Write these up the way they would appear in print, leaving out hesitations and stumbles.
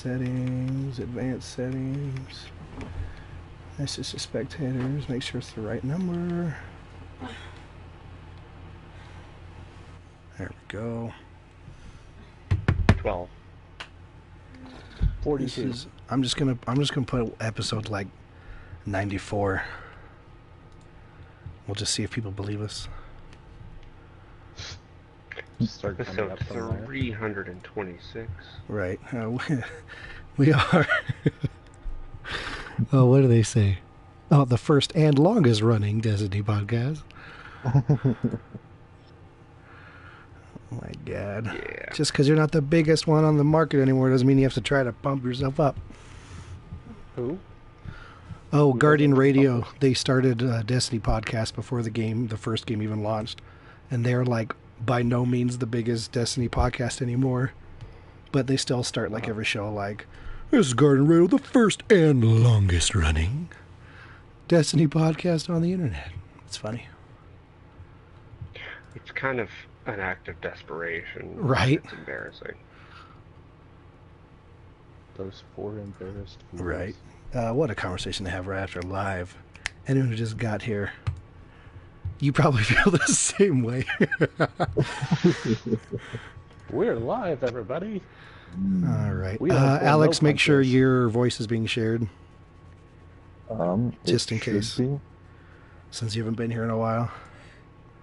settings, advanced settings. That's just the spectators. Make sure it's the right number. There we go. 12. 42. I'm just gonna put episode like 94. We'll just see if people believe us. Just start coming Episode up somewhere. 326. Right. We are. Oh, what do they say? Oh, the first and longest running Destiny podcast. Oh my God. Yeah. Just because you're not the biggest one on the market anymore doesn't mean you have to try to pump yourself up. Who? Oh, Who Guardian doesn't Radio. publish? They started a Destiny podcast before the first game even launched. And they're like by no means the biggest Destiny podcast anymore. But they still start like every show like, this is Guardian Radio, the first and longest running Destiny podcast on the internet. It's funny. It's kind of an act of desperation. Right. It's embarrassing. Those four embarrassed fools. Right. What a conversation to have right after live. Anyone who just got here, you probably feel the same way. We're live, everybody. All right. We don't pull Alex, no make sure punches. your voice is being shared, Just it in case. should be. since you haven't been here in a while.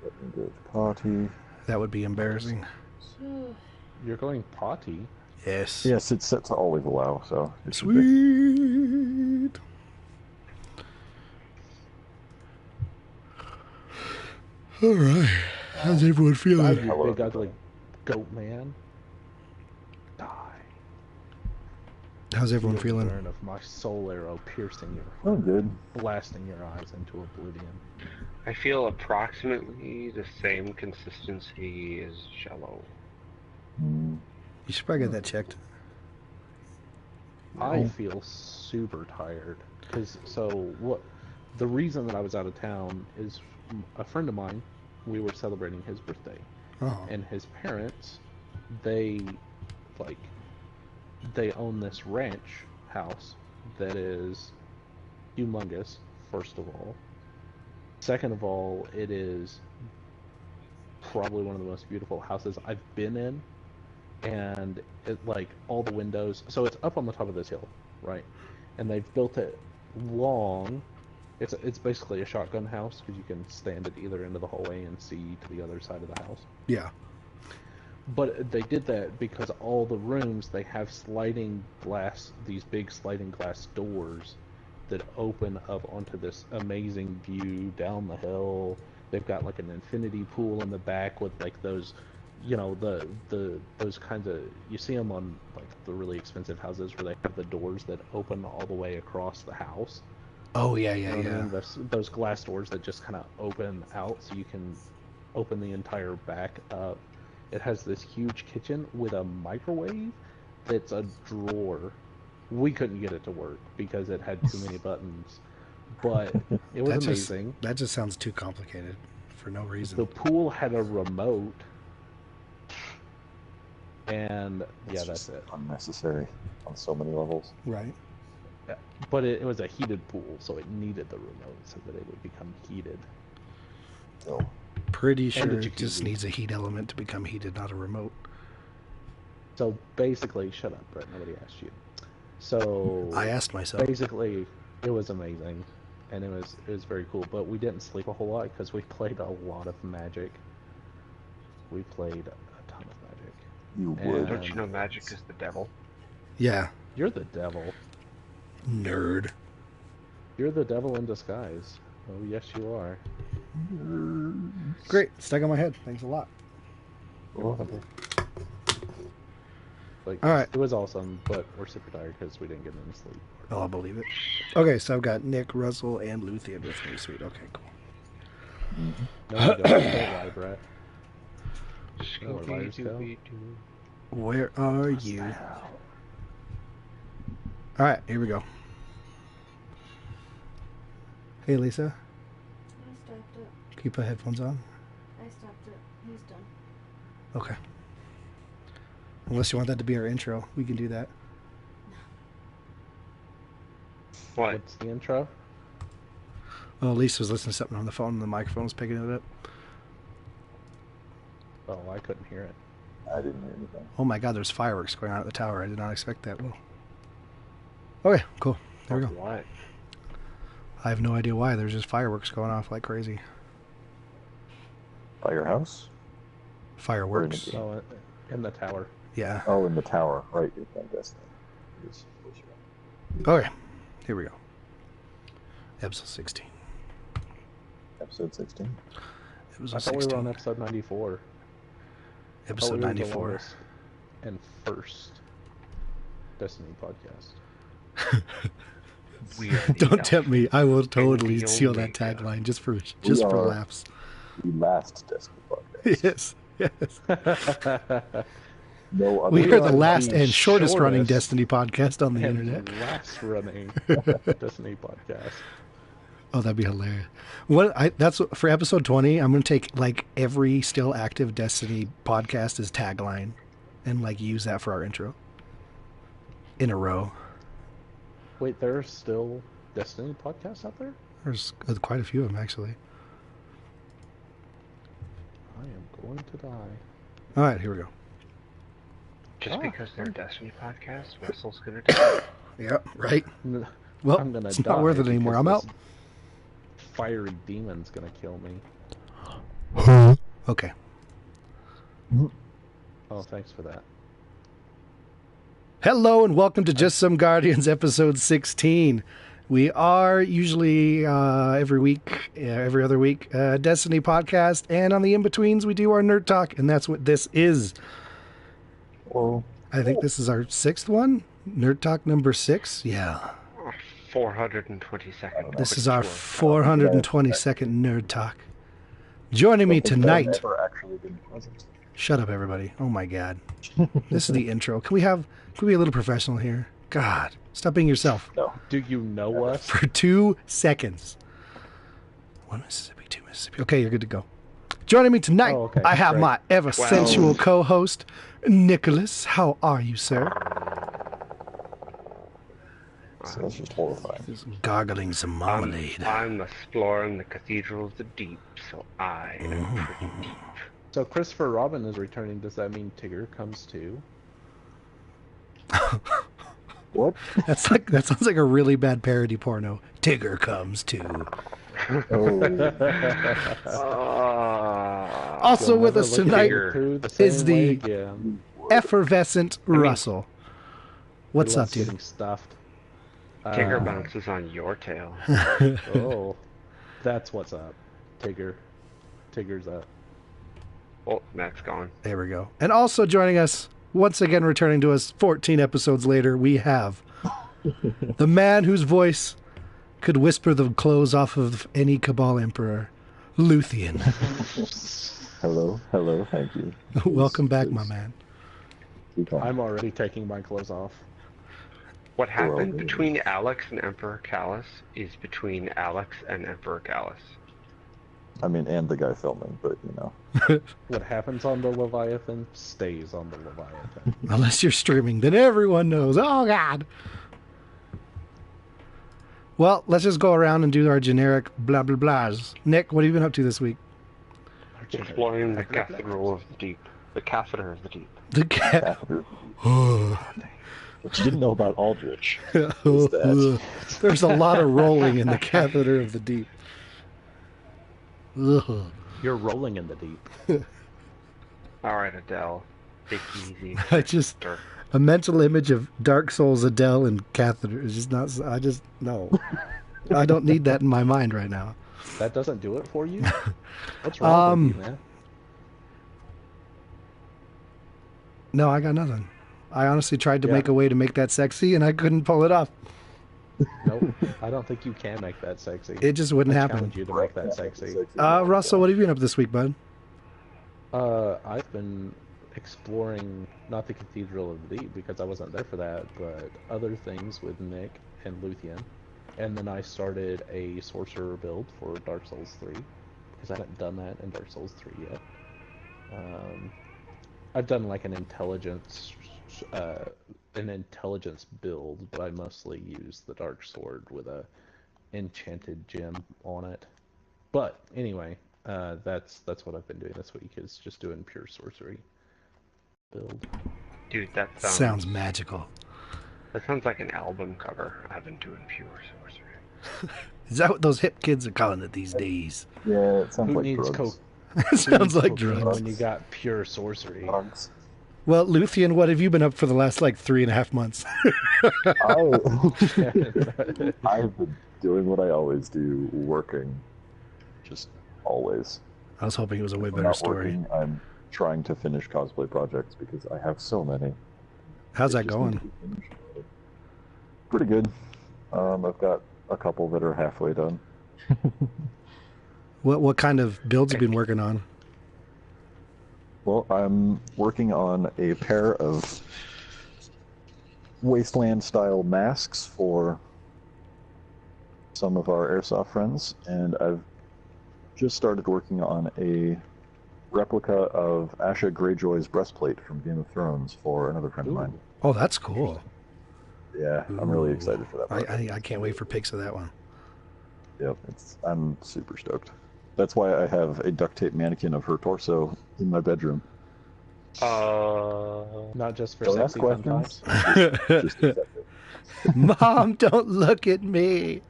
Let me go to party. That would be embarrassing. You're going potty. Yes. Yes, it's set to always allow, so it should be. Sweet. All right. How's everyone Die, feeling? you Hello. big ugly goat man. Die. How's everyone Feel the feeling? burn of my soul arrow piercing your Oh, heart, good. blasting your eyes into oblivion. I feel approximately the same consistency as Jello. Mm, You should probably get that checked. I feel super tired what the reason that I was out of town is a friend of mine. We were celebrating his birthday, Oh. and his parents, they own this ranch house that is humongous. First of all, second of all, it is probably one of the most beautiful houses I've been in. And it, like, all the windows, so it's up on the top of this hill, right? And they've built it long. It's basically a shotgun house because you can stand at either end of the hallway and see to the other side of the house. Yeah. But they did that because all the rooms, they have sliding glass, these big sliding glass doors that open up onto this amazing view down the hill. They've got like an infinity pool in the back with like those, you know, those kinds of, you see them on like the really expensive houses where they have the doors that open all the way across the house. Oh, yeah, You yeah, know what I yeah. mean? Those glass doors that just kind of open out so you can open the entire back up. It has this huge kitchen with a microwave that's a drawer. We couldn't get it to work because it had too many buttons, but it was amazing. That just sounds too complicated for no reason. The pool had a remote, and yeah, It's that's just it. unnecessary on so many levels. Right. But it was a heated pool, so it needed the remote so that it would become heated. So, Pretty sure a it just jacuzzi. needs a heat element to become heated, not a remote. So basically, shut up, Brett. Nobody asked you. So I asked myself. basically, it was amazing, and it was very cool. But we didn't sleep a whole lot because we played a lot of Magic. We played a ton of Magic. you And- would. Don't you know magic is the devil? Yeah. You're the devil. Nerd. You're the devil in disguise. Oh yes, you are. Great. Stuck on my head. Thanks a lot. You're welcome. Like, All right. it was awesome, but we're super tired because we didn't get any sleep. Oh, I'll believe it. Okay, so I've got Nick, Russell, and Luthien with me. Sweet. Okay, cool. No, you don't. Don't lie, Brett. Oh, where liars go? Scooby-Doo. Where are you? All right, here we go. Hey, Lisa. I stopped it. Can you put headphones on? I stopped it. He's done. Okay. Unless you want that to be our intro, we can do that. No. What? What's the intro? Oh, Lisa was listening to something on the phone and the microphone was picking it up. Oh, I couldn't hear it. I didn't hear anything. Oh my god, there's fireworks going on at the tower. I did not expect that. Well, okay, cool. There we go. What? I have no idea why. There's just fireworks going off like crazy. Firehouse? Fireworks. Yeah. Oh, in the tower. Yeah. Oh, in the tower. Right, you're playing Destiny. Yes, yes, right. Okay, here we go. Episode 16. Episode 16. Episode I thought we 16. were on episode 94. I thought Episode we were the 94. longest and first Destiny podcast. We are the Don't tempt me. I will totally the steal that Omega. tagline just for laughs. The last Destiny podcast. Yes. No other. We are the are last the and shortest running shortest Destiny podcast on the and internet. last running Destiny podcast. Oh, that'd be hilarious. That's what, for episode 20, I'm going to take like every still active Destiny podcast as tagline and like use that for our intro in a row. Wait, there are still Destiny podcasts out there? There's quite a few of them actually. I am going to die. All right, here we go. Just Oh, because they're a okay. Destiny podcast, Russell's gonna die. Yep, right. N- Well, I'm gonna it's die not worth it anymore. because I'm out. this Fiery demon's gonna kill me. Okay. Oh, thanks for that. Hello and welcome to Just Some Guardians, episode 16. We are usually every week, every other week, Destiny podcast, and on the in-betweens we do our nerd talk, and that's what this is. Well, I think this is our sixth one, nerd talk number 6. Yeah, 422nd. this is our 422nd nerd talk. Joining me has that tonight. Never actually been present. Shut up, everybody! Oh my God, this is the intro. Can we be a little professional here? God, stop being yourself. No. Do you know us? For 2 seconds. 1 Mississippi, 2 Mississippi. Okay, you're good to go. Joining me tonight, Oh, okay, I have great. my ever sensual co-host, Nicholas. How are you, sir? So that's just horrifying. Just gargling some marmalade. I'm exploring the Cathedral of the Deep, so I am pretty deep. So Christopher Robin is returning. Does that mean Tigger comes too? What? That sounds like a really bad parody porno. Tigger comes too. Oh, Also You'll with never us look at tonight Tigger through the is same the way again. effervescent Russell. What's He up, loves dude? getting stuffed. Tigger bounces on your tail. Oh, that's what's up. Tigger's up. Oh, Matt's gone. There we go. And also joining us, once again returning to us 14 episodes later, we have the man whose voice could whisper the clothes off of any Cabal Emperor, Luthien. hello, thank you. Welcome back, my man. Keep on. I'm already taking my clothes off. What happened Well, between Alex and Emperor Callus is between Alex and Emperor Callus. I mean, and the guy filming, but you know. What happens on the Leviathan stays on the Leviathan. Unless you're streaming, then everyone knows. Oh, God. Well, let's just go around and do our generic blah, blah, blahs. Nick, what have you been up to this week? Exploring the Cathedral of the Deep. The Catheter of the Deep. The cat. What you didn't know about Aldrich is that There's a lot of rolling in the catheter of the deep. Ugh. You're rolling in the deep. Alright, Adele. Take it easy. I just Sir. a mental image of Dark Souls, Adele, and catheter is just not. I just no. I don't need that in my mind right now. That doesn't do it for you? What's wrong with you, man? No, I got nothing. I honestly tried to Yeah. make a way to make that sexy, and I couldn't pull it off. Nope. I don't think you can make that sexy. It just wouldn't I happen. challenge you to make that sexy. Russell, what have you been up this week, bud? I've been exploring not the Cathedral of the Deep because I wasn't there for that, but other things with Nick and Luthien. And then I started a sorcerer build for Dark Souls 3 because I hadn't done that in Dark Souls 3 yet. I've done like an intelligence an intelligence build, but I mostly use the dark sword with a enchanted gem on it. But anyway, that's what I've been doing this week, is just doing pure sorcery build. Dude, that Sounds magical. That sounds like an album cover. I've been doing pure sorcery. Is that what those hip kids are calling it these days? Yeah, it sounds Who like needs drugs. It sounds like cocaine drugs. when you got pure sorcery? Drugs. Well, Luthien, what have you been up for the last 3.5 months? I've been doing what I always do, working. Just always. I was hoping it was a way If I'm better not story. working, I'm trying to finish cosplay projects because I have so many. How's They that just need to going? be finished. Pretty good. I've got a couple that are halfway done. What kind of builds have you been working on? Well, I'm working on a pair of wasteland-style masks for some of our airsoft friends, and I've just started working on a replica of Asha Greyjoy's breastplate from Game of Thrones for another friend of mine. Oh, that's cool. Yeah, I'm really Ooh. excited for that. project. I can't wait for pics of that one. Yep, I'm super stoked. That's why I have a duct tape mannequin of her torso in my bedroom. Not just for Don't ask sexy fun questions. times. Just accept it. Mom, don't look at me.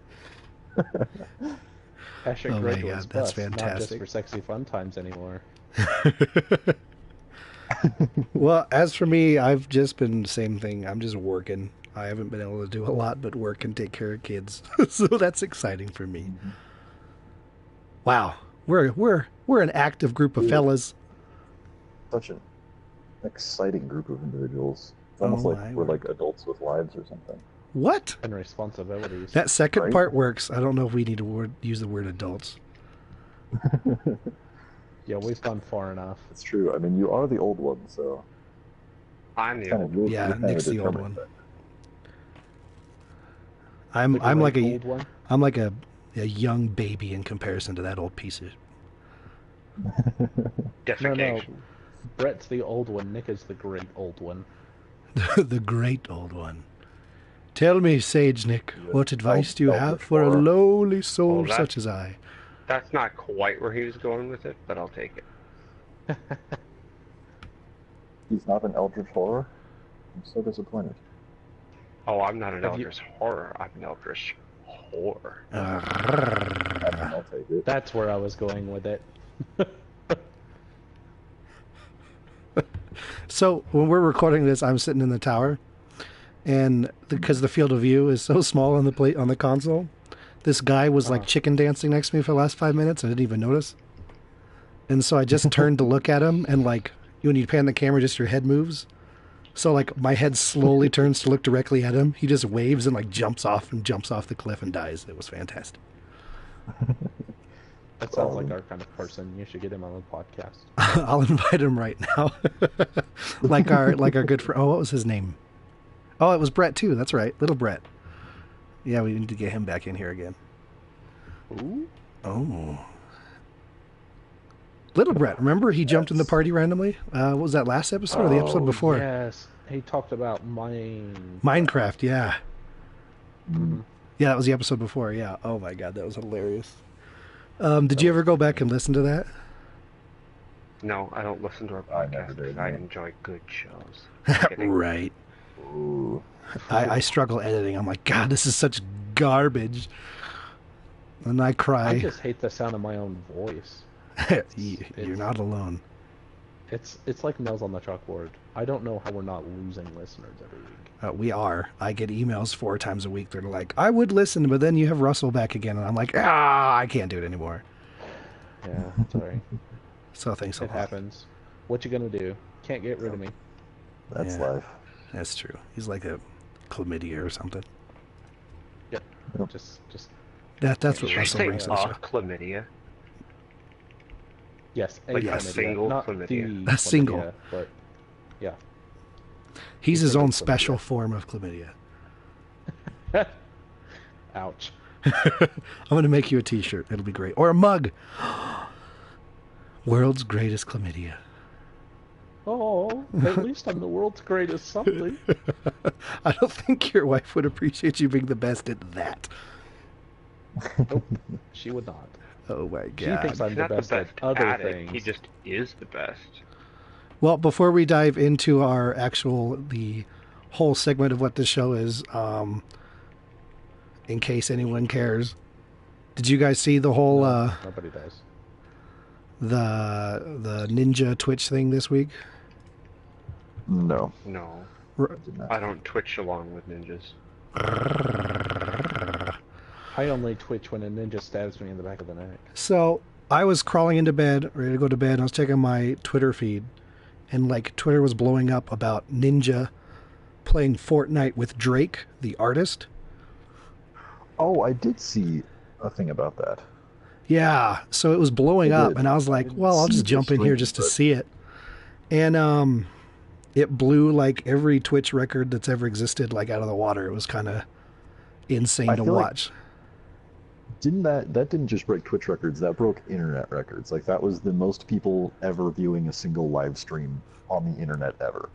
Asher Oh my Greyjoy's God, that's bust, Not just fantastic. for sexy fun times anymore. Well, as for me, I've just been the same thing. I'm just working. I haven't been able to do a lot but work and take care of kids. So that's exciting for me. Wow. We're an active group of fellas. Such an exciting group of individuals. It's almost Oh like my we're word. like adults with lives or something. What? And responsibilities. That second Right. part works. I don't know if we need to use the word adults. Yeah, we've gone far enough. It's true. I mean, you are the old one, so I'm the kind old of you're Yeah, kind of Nick's the old determining one. that. I'm The like great a old one. I'm like a young baby in comparison to that old piece of defecation. Brett's the old one. Nick is the great old one. the great old one. Tell me, Sage Nick, Yeah, what advice do you Eldritch have for a Horror. lowly soul Oh, that- such as I? That's not quite where he was going with it, but I'll take it. He's not an eldritch horror. I'm so disappointed. Oh, I'm not an Have you- Eldritch Horror. I'm an Eldritch Horror. I mean, I'll take it. That's where I was going with it. So when we're recording this, I'm sitting in the tower, and because the field of view is so small on the console, this guy was like chicken dancing next to me for the last 5 minutes. I didn't even notice, and so I just turned to look at him, and like when you pan the camera, just your head moves. So like my head slowly turns to look directly at him. He just waves and like jumps off the cliff and dies. It was fantastic. That sounds like our kind of person. You should get him on the podcast. I'll invite him right now. like our good friend. Oh, what was his name? Oh, it was Brett too. That's right, little Brett. Yeah, we need to get him back in here again. Ooh. Oh, little Brett. Remember he jumped in the party randomly? What was that last episode or the episode before? Yes, he talked about Minecraft. Yeah, Mhm. yeah, that was the episode before. Yeah. Oh my God, that was hilarious. Did you ever go back and listen to that? No, I don't listen to our I never podcast did, because I no. enjoy good shows. Kidding. Right. Ooh. I struggle editing. I'm like, God, this is such garbage. And I cry. I just hate the sound of my own voice. You're not alone. It's like nails on the chalkboard. I don't know how we're not losing listeners every week. We are. I get emails 4 times a week. They're like, I would listen, but then you have Russell back again. And I'm like, I can't do it anymore. Yeah, sorry. So thanks a It lot. happens. What you gonna do? Can't get rid of me. That's Yeah. life. That's true. He's like a chlamydia or something. Yep. Yep. Just That's Did what you Russell say brings to the show. chlamydia? yes. Like a chlamydia, single not chlamydia. the A single. chlamydia, but yeah. He's his single own chlamydia. special form of chlamydia. Ouch. I'm going to make you a t-shirt. It'll be great. Or a mug. World's greatest chlamydia. Oh, at least I'm the world's greatest something. I don't think your wife would appreciate you being the best at that. Nope, she would not. Oh my She god. thinks I'm He's the not best at other at it. things. He just is the best. Well, before we dive into the whole segment of what this show is, in case anyone cares, did you guys see the whole Nobody does. the Ninja Twitch thing this week? No. No, Did not. I don't twitch along with ninjas. I only twitch when a ninja stabs me in the back of the neck. So I was crawling into bed, ready to go to bed, and I was checking my Twitter feed, and like Twitter was blowing up about Ninja playing Fortnite with Drake, the artist. Oh, I did see a thing about that. Yeah, so it was blowing I up, did. and I was like, well, I'll see just the jump in here stream, just to but- see it. And it blew like every Twitch record that's ever existed like out of the water. It was kind of insane I to feel like- watch. Didn't that didn't just break Twitch records, that broke internet records. Like that was the most people ever viewing a single live stream on the internet ever.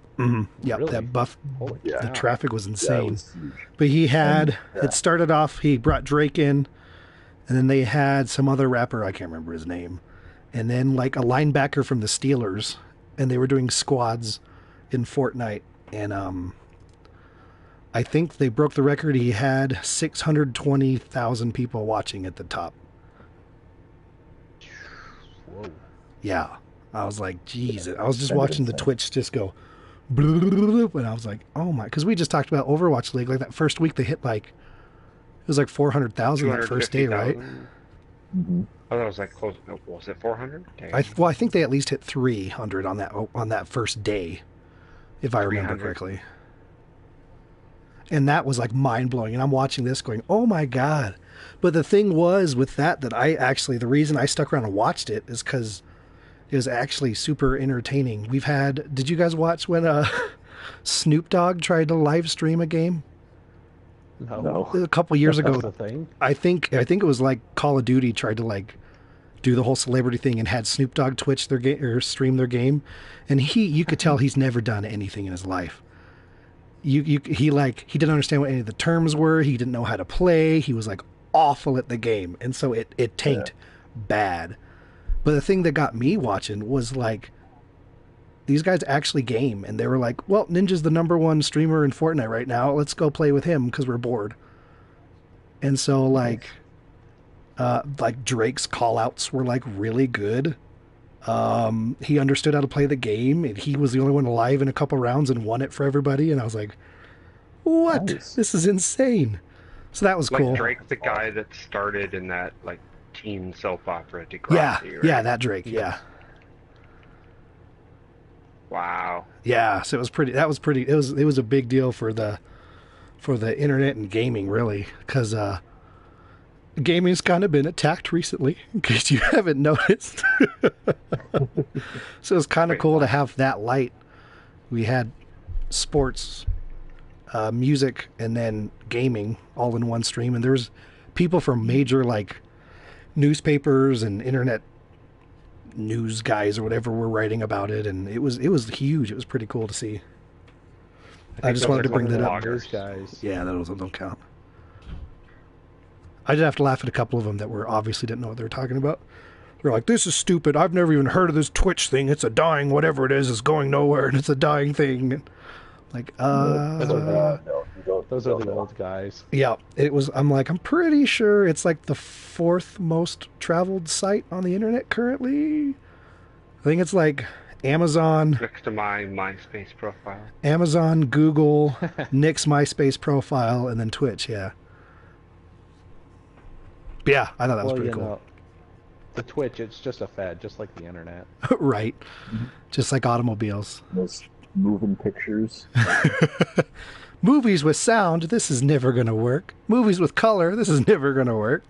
Yeah, Really? that buff, Holy Yeah. the cow. traffic was Yeah, insane. it was huge. But he had, yeah. it started off, he brought Drake in, and then they had some other rapper, I can't remember his name, and then like a linebacker from the Steelers, and they were doing squads in Fortnite, and I think they broke the record. He had 620,000 people watching at the top. Whoa. Yeah. I was like, geez. I was just Kind of watching the insane. Twitch just go, bloop, and I was like, oh my, because we just talked about Overwatch League. Like that first week, they hit like, it was like 400,000 that first day, right? 250,000? Mm-hmm. Oh, that was like close. No, was it 400? Well, I think they at least hit 300 on that first day, if I remember 300. correctly. And that was like mind blowing. And I'm watching this going, oh my God. But the thing was with that the reason I stuck around and watched it is because it was actually super entertaining. Did you guys watch when Snoop Dogg tried to live stream a game No. a couple years ago? That's the thing. I think it was like Call of Duty tried to like do the whole celebrity thing and had Snoop Dogg Twitch their game or stream their game, and you could tell he's never done anything in his life. He didn't understand what any of the terms were. He didn't know how to play. He was like awful at the game, and so it tanked bad. But the thing that got me watching was like these guys actually game, and they were like, "Well, Ninja's the #1 streamer in Fortnite right now. Let's go play with him because we're bored." And so like Drake's call outs were like really good. He understood how to play the game, and he was the only one alive in a couple rounds and won it for everybody. And I was like, what? Nice. This is insane. So that was Like cool. Drake, the guy that started in that like teen soap opera, Degrassi, Yeah. right? Yeah. That Drake. Yeah. Wow. Yeah. So it was a big deal for the internet and gaming, really. Cause, gaming's kind of been attacked recently, in case you haven't noticed. So it's kind of Wait, cool to what? have that light. We had sports, music, and then gaming all in one stream. And there's people from major like newspapers and internet news guys or whatever were writing about it, and it was huge. It was pretty cool to see. I think just those wanted are to bring called that up. Those bloggers. guys. Yeah, those don't count. I did have to laugh at a couple of them that were obviously didn't know what they were talking about. They're like, "This is stupid. I've never even heard of this Twitch thing. It's a dying whatever it is going nowhere, and it's a dying thing." And like, No, you don't. Those are the old guys. yeah, it was. I'm like, I'm pretty sure it's like the 4th most traveled site on the internet currently. I think it's like Amazon, Next to my MySpace profile. Google, Nick's MySpace profile, and then Twitch. Yeah. But yeah, I thought that was Well, pretty you cool. know, the Twitch, it's just a fad, just like the internet. Right. Just like automobiles. Those moving pictures. Movies with sound, this is never going to work. Movies with color, this is never going to work.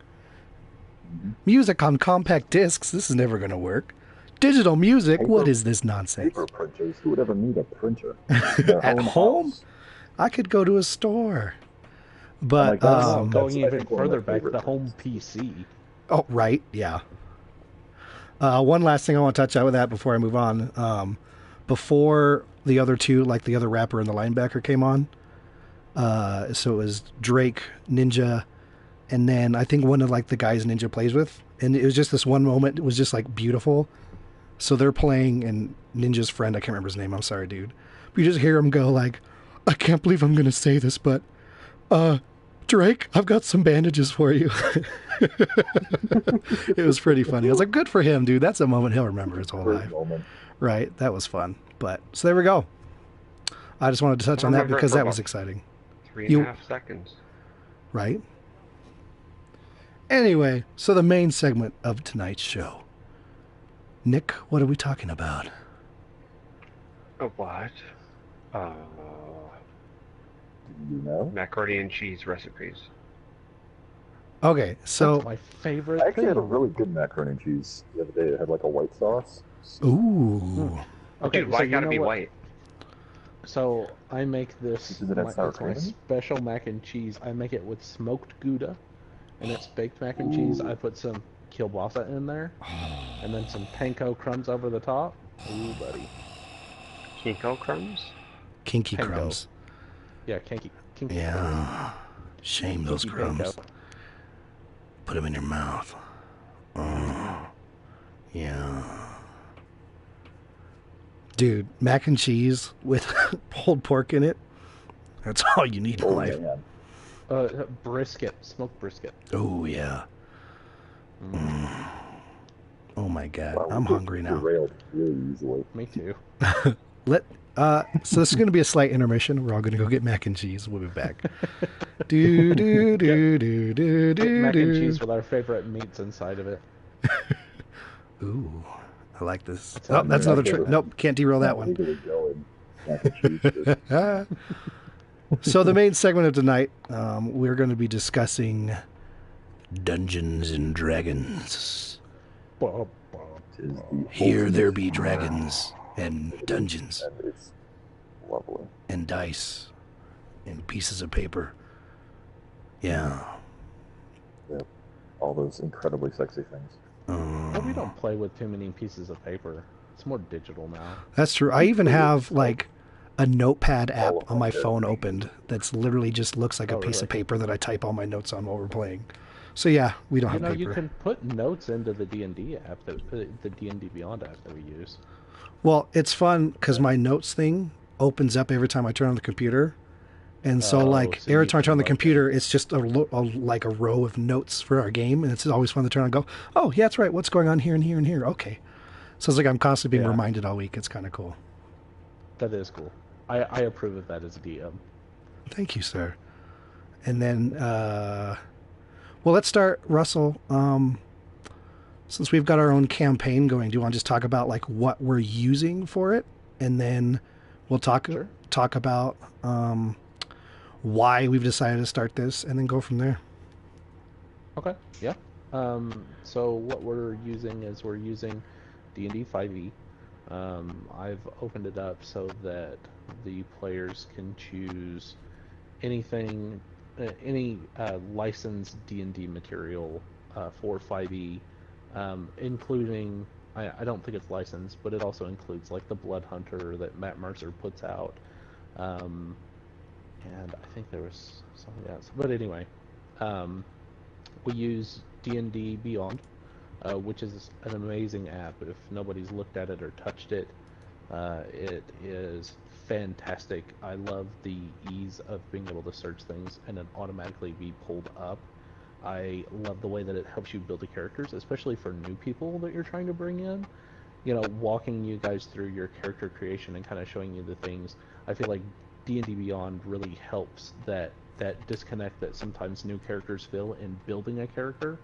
Music on compact discs, this is never going to work. Digital music, what is this nonsense? Paper printers. Who would ever need a printer? In their At own home? house? I could go to a store. But, like, that's- Well, um, going that's, I even think, one of further my back, favorite the things. home PC. oh, right, yeah. One last thing I want to touch out with that before I move on. before the other two, like the other rapper and the linebacker came on. So it was Drake, Ninja, and then I think one of like the guys Ninja plays with. And it was just this one moment. It was just like beautiful. So they're playing, and Ninja's friend, I can't remember his name. I'm sorry, dude. But you just hear him go like, I can't believe I'm going to say this, but, Drake, I've got some bandages for you. It was pretty funny. I was like, good for him, dude. That's a moment he'll remember his whole Great life. moment. Right. That was fun. But, so there we go. I just wanted to touch on that remember because for that was about exciting. 3.5 seconds. Right? Anyway, so the main segment of tonight's show. Nick, what are we talking about? What? You know? Macaroni and cheese recipes. Okay, so That's my favorite I actually thing. had a really good macaroni and cheese the other day. It had like a white sauce. ooh, Okay, Dude, why so you gotta know be what? white? So I make this. Does it have sour It's my cream? special mac and cheese. I make it with smoked Gouda, and it's baked mac and cheese. I put some kielbasa in there, and then some panko crumbs over the top. Ooh, buddy. Kinko crumbs? kinky Panko. crumbs. Yeah, kinky. Yeah, shame those Kinky crumbs. panko. Put them in your mouth. Oh, yeah. Dude, mac and cheese with pulled pork in it. That's all you need in Oh, life. man. Brisket, smoked brisket. Oh, yeah. Oh, my God. Wow, we I'm get hungry now. Derailed really easily. Me too. So this is going to be a slight intermission. We're all going to go get mac and cheese. We'll be back. do, do, do, do, do, Get do, mac and do. cheese with our favorite meats inside of it. Ooh, I like this. That's Oh, that's how another I'm trick. doing it. Nope, can't derail that one. Legally going. Mac and cheese. Just- So the main segment of tonight, we're going to be discussing Dungeons and Dragons. Bob. Tis the Here ultimate there be dragons and dungeons And it's lovely. and dice and pieces of paper. Yeah. All those incredibly sexy things. But we don't play with too many pieces of paper. It's more digital now. That's true. I even have like a notepad app All of on my them. phone opened that's literally just looks like a Oh, piece really? of paper that I type all my notes on while we're playing. So yeah, we don't You have know, paper. you can put notes into the D&D app, the D&D Beyond app that we use. Well, it's fun because my notes thing opens up every time I turn on the computer. And so, Oh, like, so every you time I turn on the can, like, computer, it's just like a row of notes for our game. And it's always fun to turn on and go, oh, yeah, that's right. What's going on here and here and here? Okay. So it's like I'm constantly being Yeah. reminded all week. It's kind of cool. That is cool. I approve of that as a DM. Thank you, sir. And then, well, let's start, Russell. Since we've got our own campaign going, do you want to just talk about like what we're using for it, and then we'll talk Sure. about why we've decided to start this, and then go from there. Okay, yeah. So what we're using is we're using D&D 5e. I've opened it up so that the players can choose anything, any licensed D&D material for 5e, including, I don't think it's licensed, but it also includes like the Blood Hunter that Matt Mercer puts out, and I think there was something else. But anyway, we use D&D Beyond, which is an amazing app. If nobody's looked at it or touched it, it is fantastic. I love the ease of being able to search things and then automatically be pulled up. I love the way that it helps you build the characters, especially for new people that you're trying to bring in. You know, walking you guys through your character creation and kind of showing you the things. I feel like D&D Beyond really helps that disconnect that sometimes new characters feel in building a character,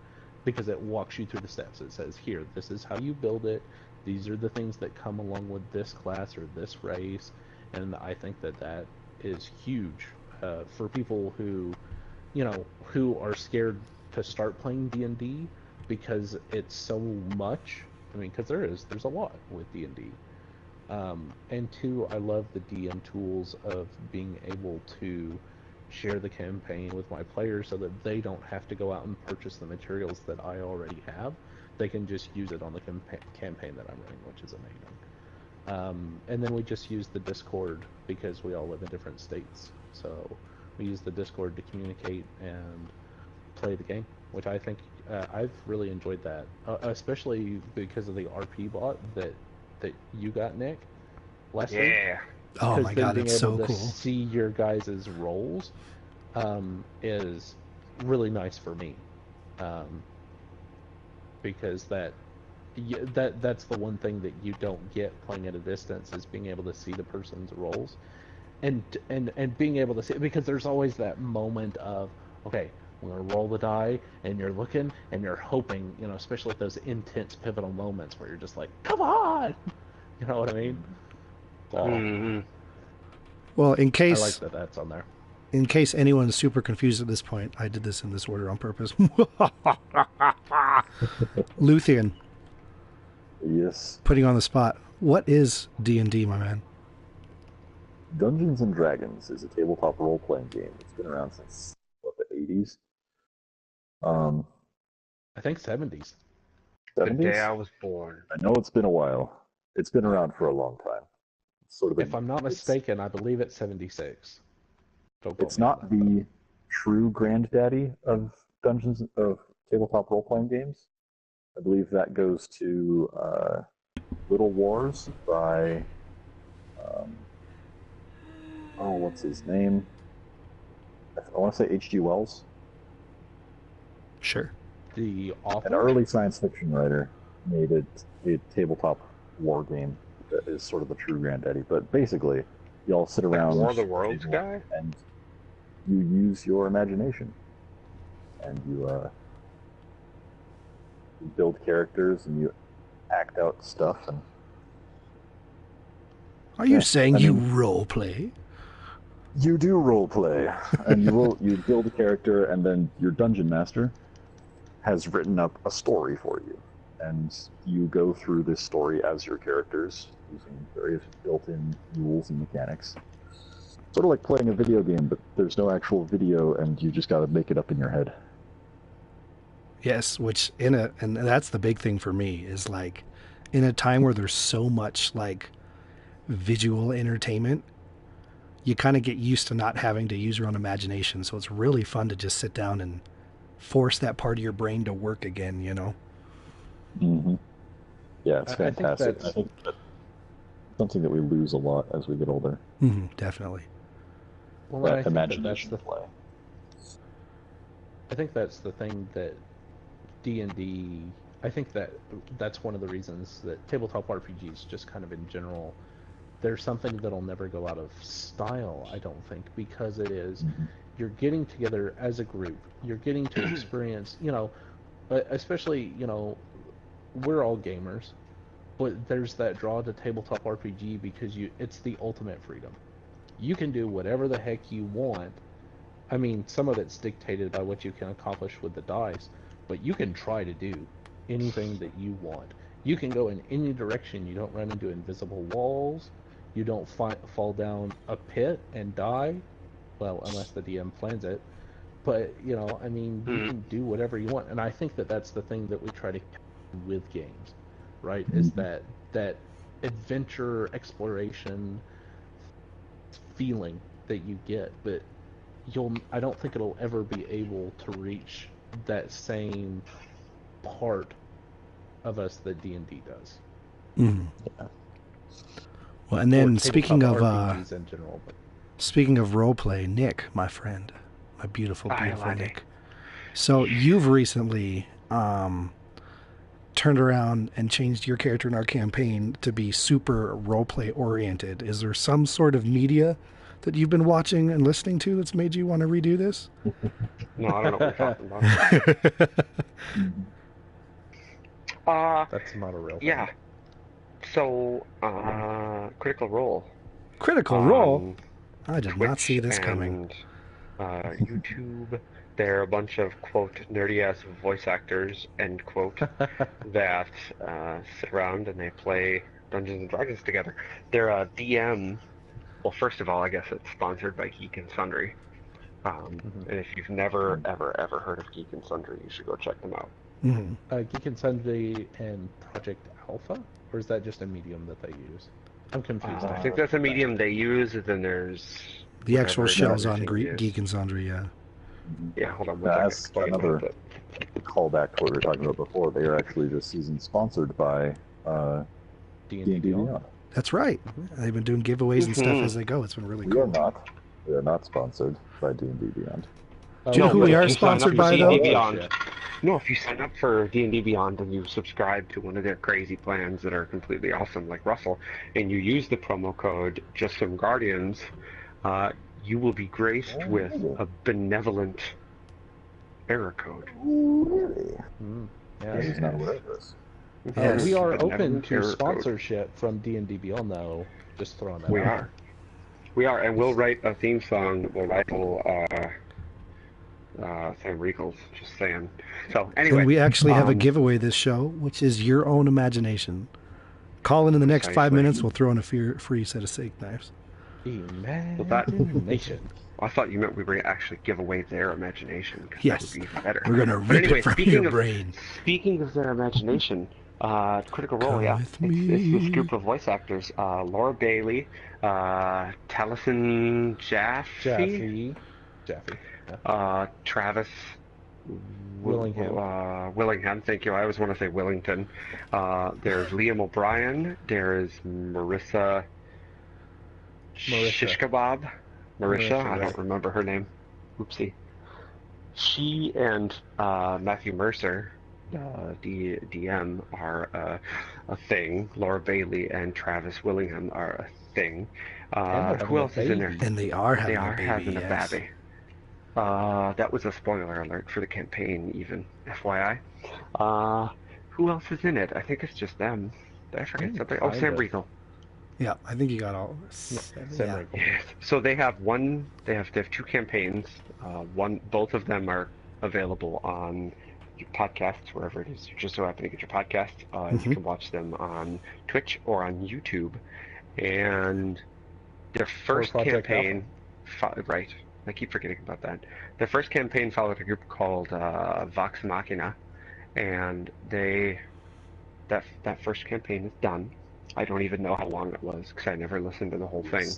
because it walks you through the steps. It says, here, this is how you build it. These are the things that come along with this class or this race. And I think that is huge for people who, you know, who are scared to start playing D&D because it's so much. I mean, because there's a lot with D&D. And two, I love the DM tools of being able to share the campaign with my players so that they don't have to go out and purchase the materials that I already have. They can just use it on the campaign that I'm running, which is And then we just use the Discord because we all live in different states. So we use the Discord to communicate and play the game, which I think I've really enjoyed that, especially because of the RP bot that you got, Nick. Leslie. Yeah. Oh Because my then god, being it's so able to cool. see your guys' roles is really nice for me, because that's the one thing that you don't get playing at a distance, is being able to see the person's roles, and being able to see, because there's always that moment of, okay, we're gonna roll the die, and you're looking and you're hoping, especially at those intense pivotal moments where you're just like, come on, you know what I mean? So, Mhm. Well, in I case like that that's on there. in case anyone's super confused at this point, I did this in this order on purpose. Luthien, Yes. putting you on the spot. What is D&D, my man? Dungeons and Dragons is a tabletop role-playing game. It's been around since the 80s. I think 70s. The 70s? day I was born. I know it's been a while. It's been around for a long time. It's sort of If I'm not mistaken, I believe it's 76. Don't quote it's me on not that, the true granddaddy of tabletop role-playing games. I believe that goes to Little Wars by what's his name? I want to say H.G. Wells. Sure. The An author. early science fiction writer made it a tabletop war game that is sort of the true granddaddy. But basically, you all sit Like around War of the a Worlds table guy? and you use your imagination, and you build characters and you act out stuff. And Are you Yeah, saying I you mean- role play? you do role play, and you build a character, and then your dungeon master has written up a story for you, and you go through this story as your characters using various built-in rules and mechanics. Sort of like playing a video game, but there's no actual video, and you just got to make it up in your head. Yes, which and that's the big thing for me is like in a time where there's so much like visual entertainment, you kind of get used to not having to use your own imagination. So it's really fun to just sit down and force that part of your brain to work again, Mm-hmm. Yeah, it's I think fantastic. that's- I think that's something that we lose a lot as we get older. Definitely. Well, and I That think imagination that's play. I think that's the thing that D&D. I think that's one of the reasons that tabletop RPGs, just kind of in general, they're something that'll never go out of style. I don't think, because it is, you're getting together as a group. You're getting to experience, especially, we're all gamers, but there's that draw to tabletop RPG because it's the ultimate freedom. You can do whatever the heck you want. I mean, some of it's dictated by what you can accomplish with the dice, but you can try to do anything that you want. You can go in any direction. You don't run into invisible walls. You don't fall down a pit and die. Well, unless the DM plans it. But, I mean, you can do whatever you want. And I think that that's the thing that we try to capture with games, right? Is that adventure, exploration feeling that you get. But I don't think it'll ever be able to reach that same part of us that D&D does. Well, and then Or speaking of tabletop RPGs in general, but speaking of role play, Nick, my friend, my beautiful, Hi, beautiful laddie. Nick. So you've recently turned around and changed your character in our campaign to be super role play oriented. Is there some sort of media that you've been watching and listening to that's made you want to redo this? No, I don't know what you're talking about. that's not a real thing. Yeah. So, Critical Role. Critical Role? on I did not see this coming. And YouTube. They're a bunch of, quote, nerdy-ass voice actors, end quote, that sit around and they play Dungeons & Dragons together. They're a DM. Well, first of all, I guess it's sponsored by Geek and Sundry. And if you've never, ever, ever heard of Geek and Sundry, you should go check them out. Mhm. Geek and Sundry and Project Alpha? Or is that just a medium that they use? I'm confused. I think that's a medium they use, and then there's The actual whatever show's other on thing you Geek use. and Sundry, yeah. Yeah, hold on one That's second. another callback to what we were talking about before. They are actually this season sponsored by D&D D&D Beyond. Beyond. That's right. They've been doing giveaways and stuff as they go. It's been really We cool. are not. We are not sponsored by D&D Beyond. Do you know who but we if are you sign up sponsored for by, D&D though? Beyond, no, if you sign up for D&D Beyond and you subscribe to one of their crazy plans that are completely awesome, like Russell, and you use the promo code Just Some Guardians, you will be graced with a benevolent error code. Really? Yeah. I was not aware of this. Yes. We are open Benevolent to error code. sponsorship from D&D Beyond, though. Just throwing that We out. are. We are, and we'll write a theme song that will rival Sam Regal's, just saying. So, anyway. And we actually have a giveaway this show, which is your own imagination. Call in the next 5 Precisely. minutes. We'll throw in a free set of steak knives. Imagination. I thought you meant we were going to actually give away their imagination, because Yes. that would be even better. We're going to But rip anyway, it from speaking your of, brain. Speaking of their imagination, Critical Role, Come yeah. with It's this me. group of voice actors. Laura Bailey, Taliesin Jaffe, Jaffe. Travis Willingham. Willingham, thank you. I always want to say Willington. There's Liam O'Brien. There's Marissa Shish Kebab. Marisha, I don't remember her name. Oopsie. She and Matthew Mercer, DM, are a thing. Laura Bailey and Travis Willingham are a thing. Who else is in there? And they are having They are a baby. having a Yes. baby. That was a spoiler alert for the campaign, even. FYI. Who else is in it? I think it's just them. Did I forget something? Oh, Sam Riegel. Yeah, I think you got all. Sam Yeah. Riegel. Yes. So they have they have two campaigns. Both of them are available on your podcasts, wherever it is you just so happen to get your podcast. You can watch them on Twitch or on YouTube. And their first Project campaign, right? I keep forgetting about that. Their first campaign followed a group called Vox Machina, and that first campaign is done. I don't even know how long it was because I never listened to the whole thing.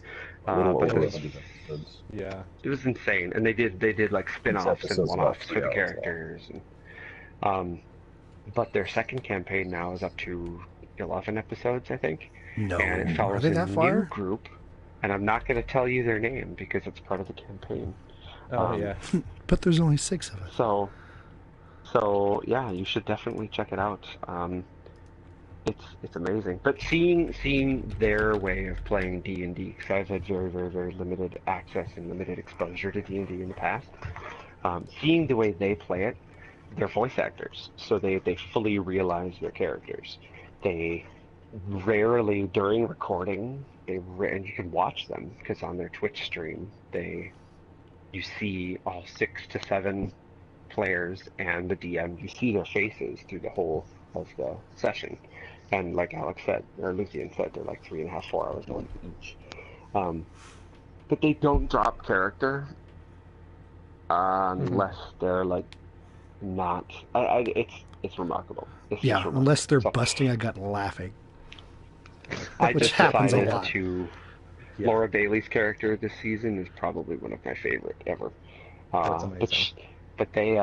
A little But over it was, 100 episodes. Yeah. it was insane, and they did like spin-offs and episodes one-offs about for the 3 hours characters. And, but their second campaign now is up to 11 episodes, I think. No. And it Are follows they a that new far? group, and I'm not going to tell you their name because it's part of the campaign. Oh, yeah. But there's only 6 of us. So yeah, you should definitely check it out. It's amazing. But seeing their way of playing D&D, because I've had very, very, very limited access and limited exposure to D&D in the past. Seeing the way they play it, they're voice actors, so they fully realize their characters. They rarely, during recording, and you can watch them because on their Twitch stream, you see all 6 to 7 players and the DM. You see their faces through the whole of the session. And like Alex said, or Lucian said, they're like 3.5, 4 hours long each. But they don't drop character unless they're like not. It's remarkable. It's Yeah, just remarkable. unless they're So, busting a gut laughing. I which just happens a decided lot. to. Yeah. Laura Bailey's character this season is probably one of my favorite ever. That's amazing. But they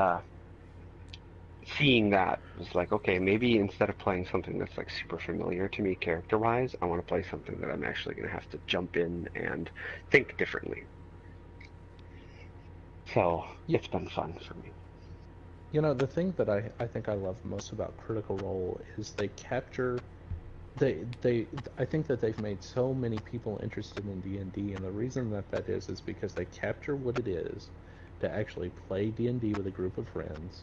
seeing that was like, okay, maybe instead of playing something that's like super familiar to me character-wise, I want to play something that I'm actually going to have to jump in and think differently. So it's been fun for me. You know, the thing that I think I love most about Critical Role is they capture. I think that they've made so many people interested in D&D, and the reason that is because they capture what it is to actually play D&D with a group of friends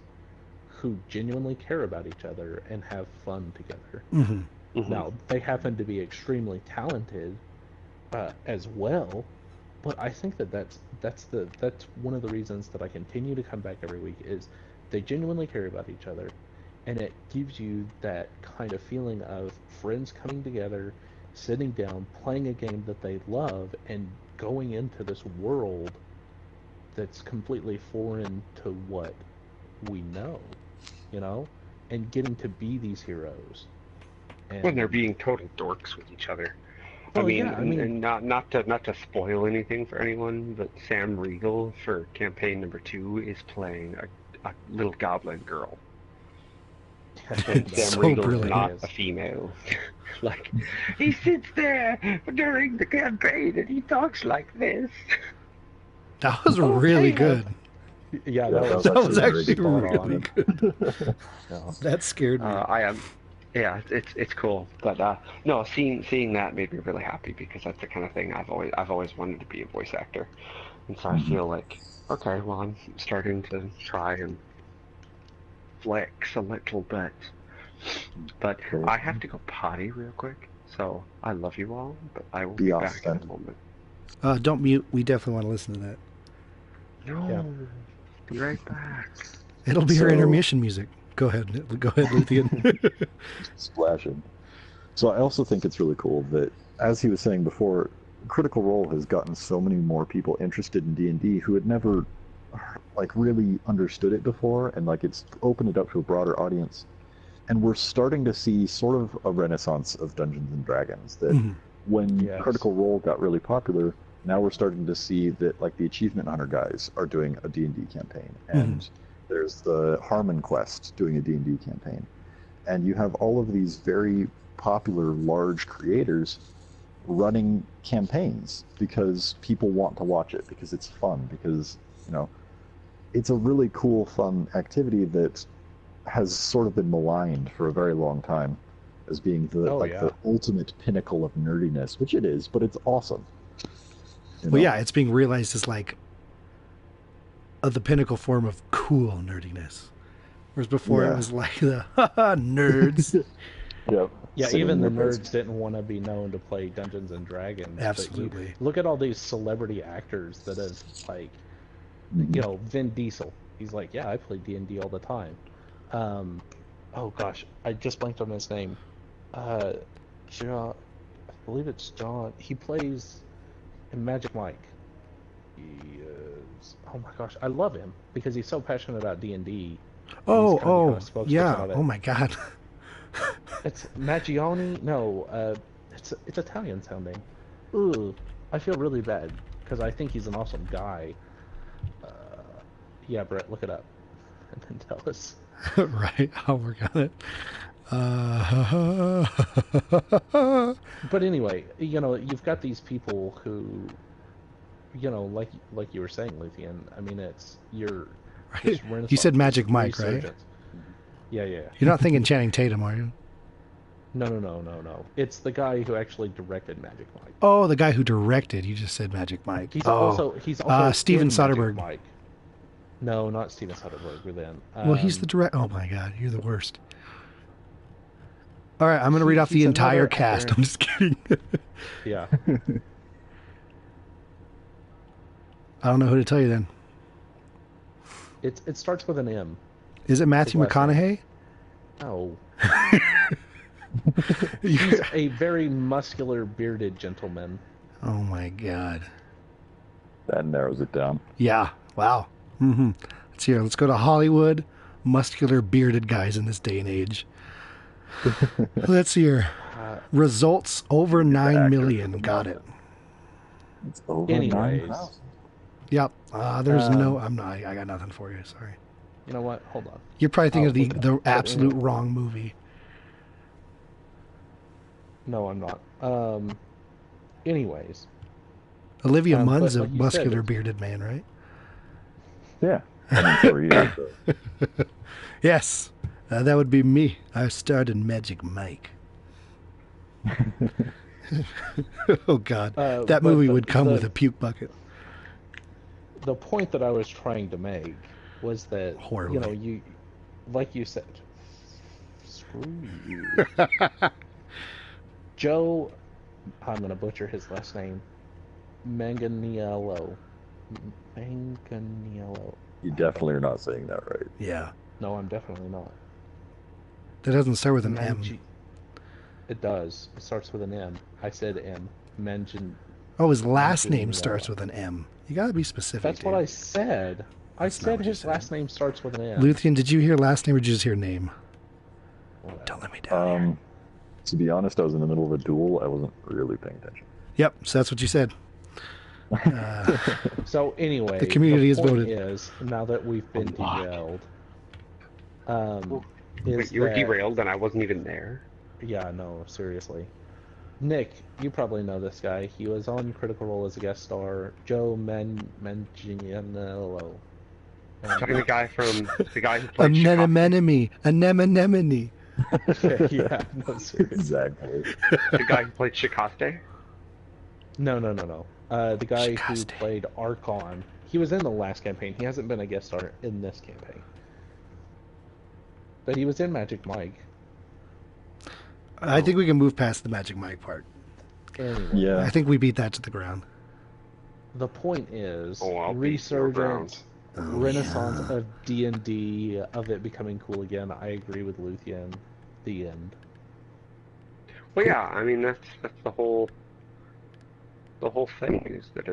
who genuinely care about each other and have fun together. Mm-hmm. Now, they happen to be extremely talented as well, but I think that's one of the reasons that I continue to come back every week is they genuinely care about each other, and it gives you that kind of feeling of friends coming together, sitting down, playing a game that they love, and going into this world that's completely foreign to what we know, you know, and getting to be these heroes. And When they're being total dorks with each other. I Well, mean, yeah, I mean- and not to spoil anything for anyone, but Sam Riegel for campaign number 2 is playing a little goblin girl. And That's Sam so Riegel is brilliant. not a female. Like, he sits there during the campaign and he talks like this. That was really good. Yeah, that That was very actually spot on. really good. Yeah. That scared me. I am, yeah, it's cool. But no, seeing that made me really happy because that's the kind of thing I've always wanted to be a voice actor, and so I feel like, okay, well, I'm starting to try and flex a little bit. But Cool. I have to go potty real quick, so I love you all, but I will Be be off back in a then. moment. Don't mute. We definitely want to listen to that. No, Yeah. be right back. It'll be her So- intermission music. Go ahead. Go ahead, Luthien. Splashing. So I also think it's really cool that, as he was saying before, Critical Role has gotten so many more people interested in D&D who had never really understood it before, and it's opened it up to a broader audience. And we're starting to see sort of a renaissance of Dungeons and Dragons. That Mhm. when Yes. Critical Role got really popular, now we're starting to see that the Achievement Hunter guys are doing a D&D campaign, and there's the Harmon Quest doing a D&D campaign, and you have all of these very popular large creators running campaigns because people want to watch it, because it's fun, because it's a really cool, fun activity that has sort of been maligned for a very long time as being the the ultimate pinnacle of nerdiness, which it is, but it's awesome. Well, yeah, it's being realized as the pinnacle form of cool nerdiness. Whereas before it was like the nerds. Yep. Yeah, Sitting even the in their nerds didn't want to be known to play Dungeons and Dragons. but you Absolutely. look at all these celebrity actors that have Vin Diesel. He's like, yeah, I play D&D all the time. Oh gosh, I just blanked on his name. John, I believe it's John. He plays in Magic Mike. He is. Oh my gosh, I love him because he's so passionate about D&D. Oh, spokesperson yeah. of it. Oh my God. It's Maggioni. No, it's Italian sounding. Ooh, I feel really bad because I think he's an awesome guy. Yeah, Brett, look it up and then tell us. Right, I'll work on it. But anyway, you've got these people who, like you were saying, Luthien. I mean, it's Right. this You Renaissance, said Magic this Mike, right? resurgence. Yeah. You're not thinking Channing Tatum, are you? No. It's the guy who actually directed Magic Mike. Oh, the guy who directed. You just said Magic Mike. He's oh. also Steven in Magic Soderbergh. Mike. No, not Steven Soderbergh. Then. Well, he's the director. Oh my God, you're the worst. All right, I'm going to read off the he's entire another cast. actor. I'm just kidding. Yeah. I don't know who to tell you then. It starts with an M. Is it Matthew His last McConaughey? No. He's a very muscular, bearded gentleman. Oh my God. That narrows it down. Yeah. Wow. Let's hear. Let's go to Hollywood. Muscular, bearded guys in this day and age. Let's hear. Results over 9 million. Got it. It's over Anyways. 9,000. Yep. There's no. I'm not. I got nothing for you. Sorry. You know what? Hold on. You're probably thinking I'll of look the up. absolute wrong movie. No, I'm not. Anyways. Olivia but Munn's a like you muscular, said- bearded man, right? Yeah. I mean, so are you, so. Yes. That would be me. I starred in Magic Mike. Oh God, that but movie would come the- with a puke bucket. The point that I was trying to make was that Horror you know movie. you, like you said, screw you, Joe. I'm gonna butcher his last name, Manganiello. Manganiello. You definitely are not saying that right. Yeah, No, I'm definitely not. that doesn't start with an M. Mangi- It does. It starts with an M. I said M. Mangan. Oh, his last Manganiello. name starts with an M. You gotta be specific. That's what dude. I said. I That's not said what you his said. last name starts with an M. Luthien, did you hear last name or did you just hear name? Whatever. Don't let me down here. To be honest, I was in the middle of a duel. I wasn't really paying attention. Yep, so that's what you said. So anyway, The community has point voted. is, now that we've been lot. derailed, Wait, is you were that- derailed and I wasn't even there? Yeah, no, seriously. Nick, you probably know this guy. He was on Critical Role as a guest star. Joe Manganiello. Talking the guy who A played Chicago. anemone. Yeah, no, seriously. Exactly. The guy who played Shikaste? No. The guy who Shikaste. played Archon. He was in the last campaign. He hasn't been a guest star in this campaign. But he was in Magic Mike. I think we can move past the Magic Mike part. Anyway, Yeah. I think we beat that to the ground. the point is, Oh, I'll beat your resurgence, Oh, renaissance yeah. of D&D, of it becoming cool again. I agree with Luthien. The end. Well, yeah, I mean that's the whole thing is that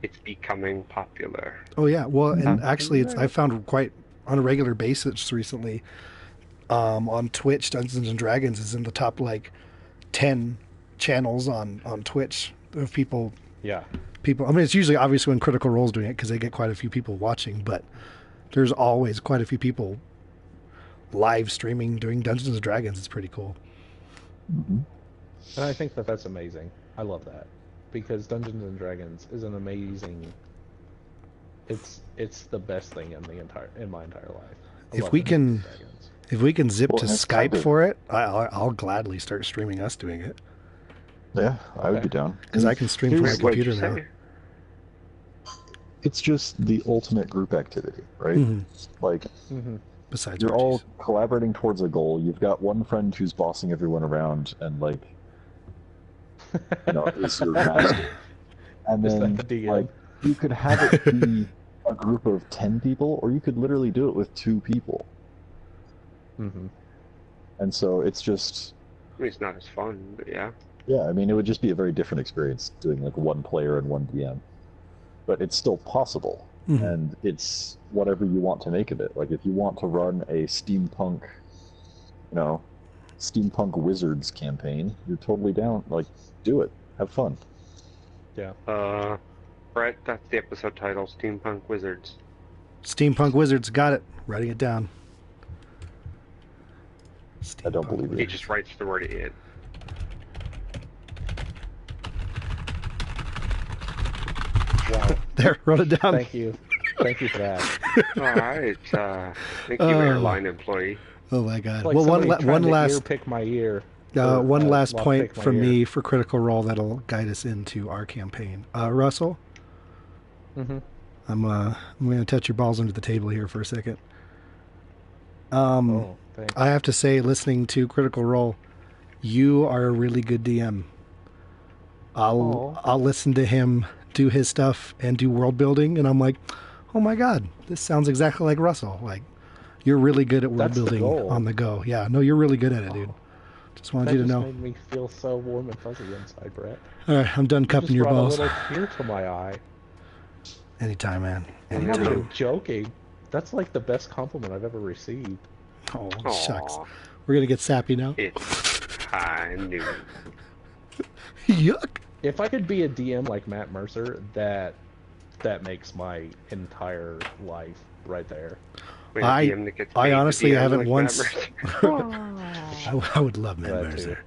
it's becoming popular. Oh yeah, well, and Yeah. actually, I found quite on a regular basis recently. On Twitch, Dungeons and Dragons is in the top like 10 channels on Twitch of people. Yeah. I mean, it's usually obviously when Critical Role's doing it because they get quite a few people watching, but there's always quite a few people live streaming doing Dungeons and Dragons. It's pretty cool. Hmm. And I think that that's amazing. I love that. Because Dungeons and Dragons is an amazing... It's the best thing in my entire life. I If love we Dungeons can- and Dragons. If we can zip Well, to and it's Skype kind of- for it, I'll gladly start streaming us doing it Yeah, I would Okay. be down. because I can stream from my Wait, what'd you computer now. say? It's just the ultimate group activity, right? Mhm. Like, Mhm. Besides, you're all orgies. collaborating towards a goal. You've got one friend who's bossing everyone around and, like, is your master. And Is that then, the DM? like, you could have it be a group of 10 people, or you could literally do it with 2 people. Mhm. And so it's just, I mean, it's not as fun, but yeah. yeah, I mean, it would just be a very different experience doing, like, one player and one DM. But it's still possible. Mhm. And it's whatever you want to make of it. Like, if you want to run a steampunk wizards campaign, you're totally down. Like, do it. Have fun. Yeah. Brett, that's the episode title, Steampunk Wizards. Steampunk Wizards, got it. Writing it down. I don't Steampunk believe He it. just writes the word "it." Wow. There, wrote it down. Thank you. Thank you for that. All right. Thank you, Oh. airline employee. Oh my god. Like Well, one somebody trying to last ear pick my ear. one or, last lock point pick my from ear. me for Critical Role that'll guide us into our campaign. Russell, Mhm. I'm going to touch your balls under the table here for a second. Oh, thanks. I have to say, listening to Critical Role, you are a really good DM. Aw. I'll listen to him do his stuff and do world building, and I'm like, oh my god, this sounds exactly like Russell. Like, you're really good at world That's the building goal. on the go. Yeah, no, you're really good at it, dude. Just wanted That you to just know. made me feel so warm and fuzzy inside, Brett. All right, I'm done You cupping just your brought balls. a little tear to my eye. Anytime, man. I'm not Anytime. even joking. That's like the best compliment I've ever received. Oh, shucks. Aw, We're gonna get sappy now. it's high noon. Yuck. If I could be a DM like Matt Mercer, that makes my entire life right there. Wait, a I- DM that gets I paid to honestly DM haven't like once- Matt Mercer. I would love Matt Glad Mercer. to.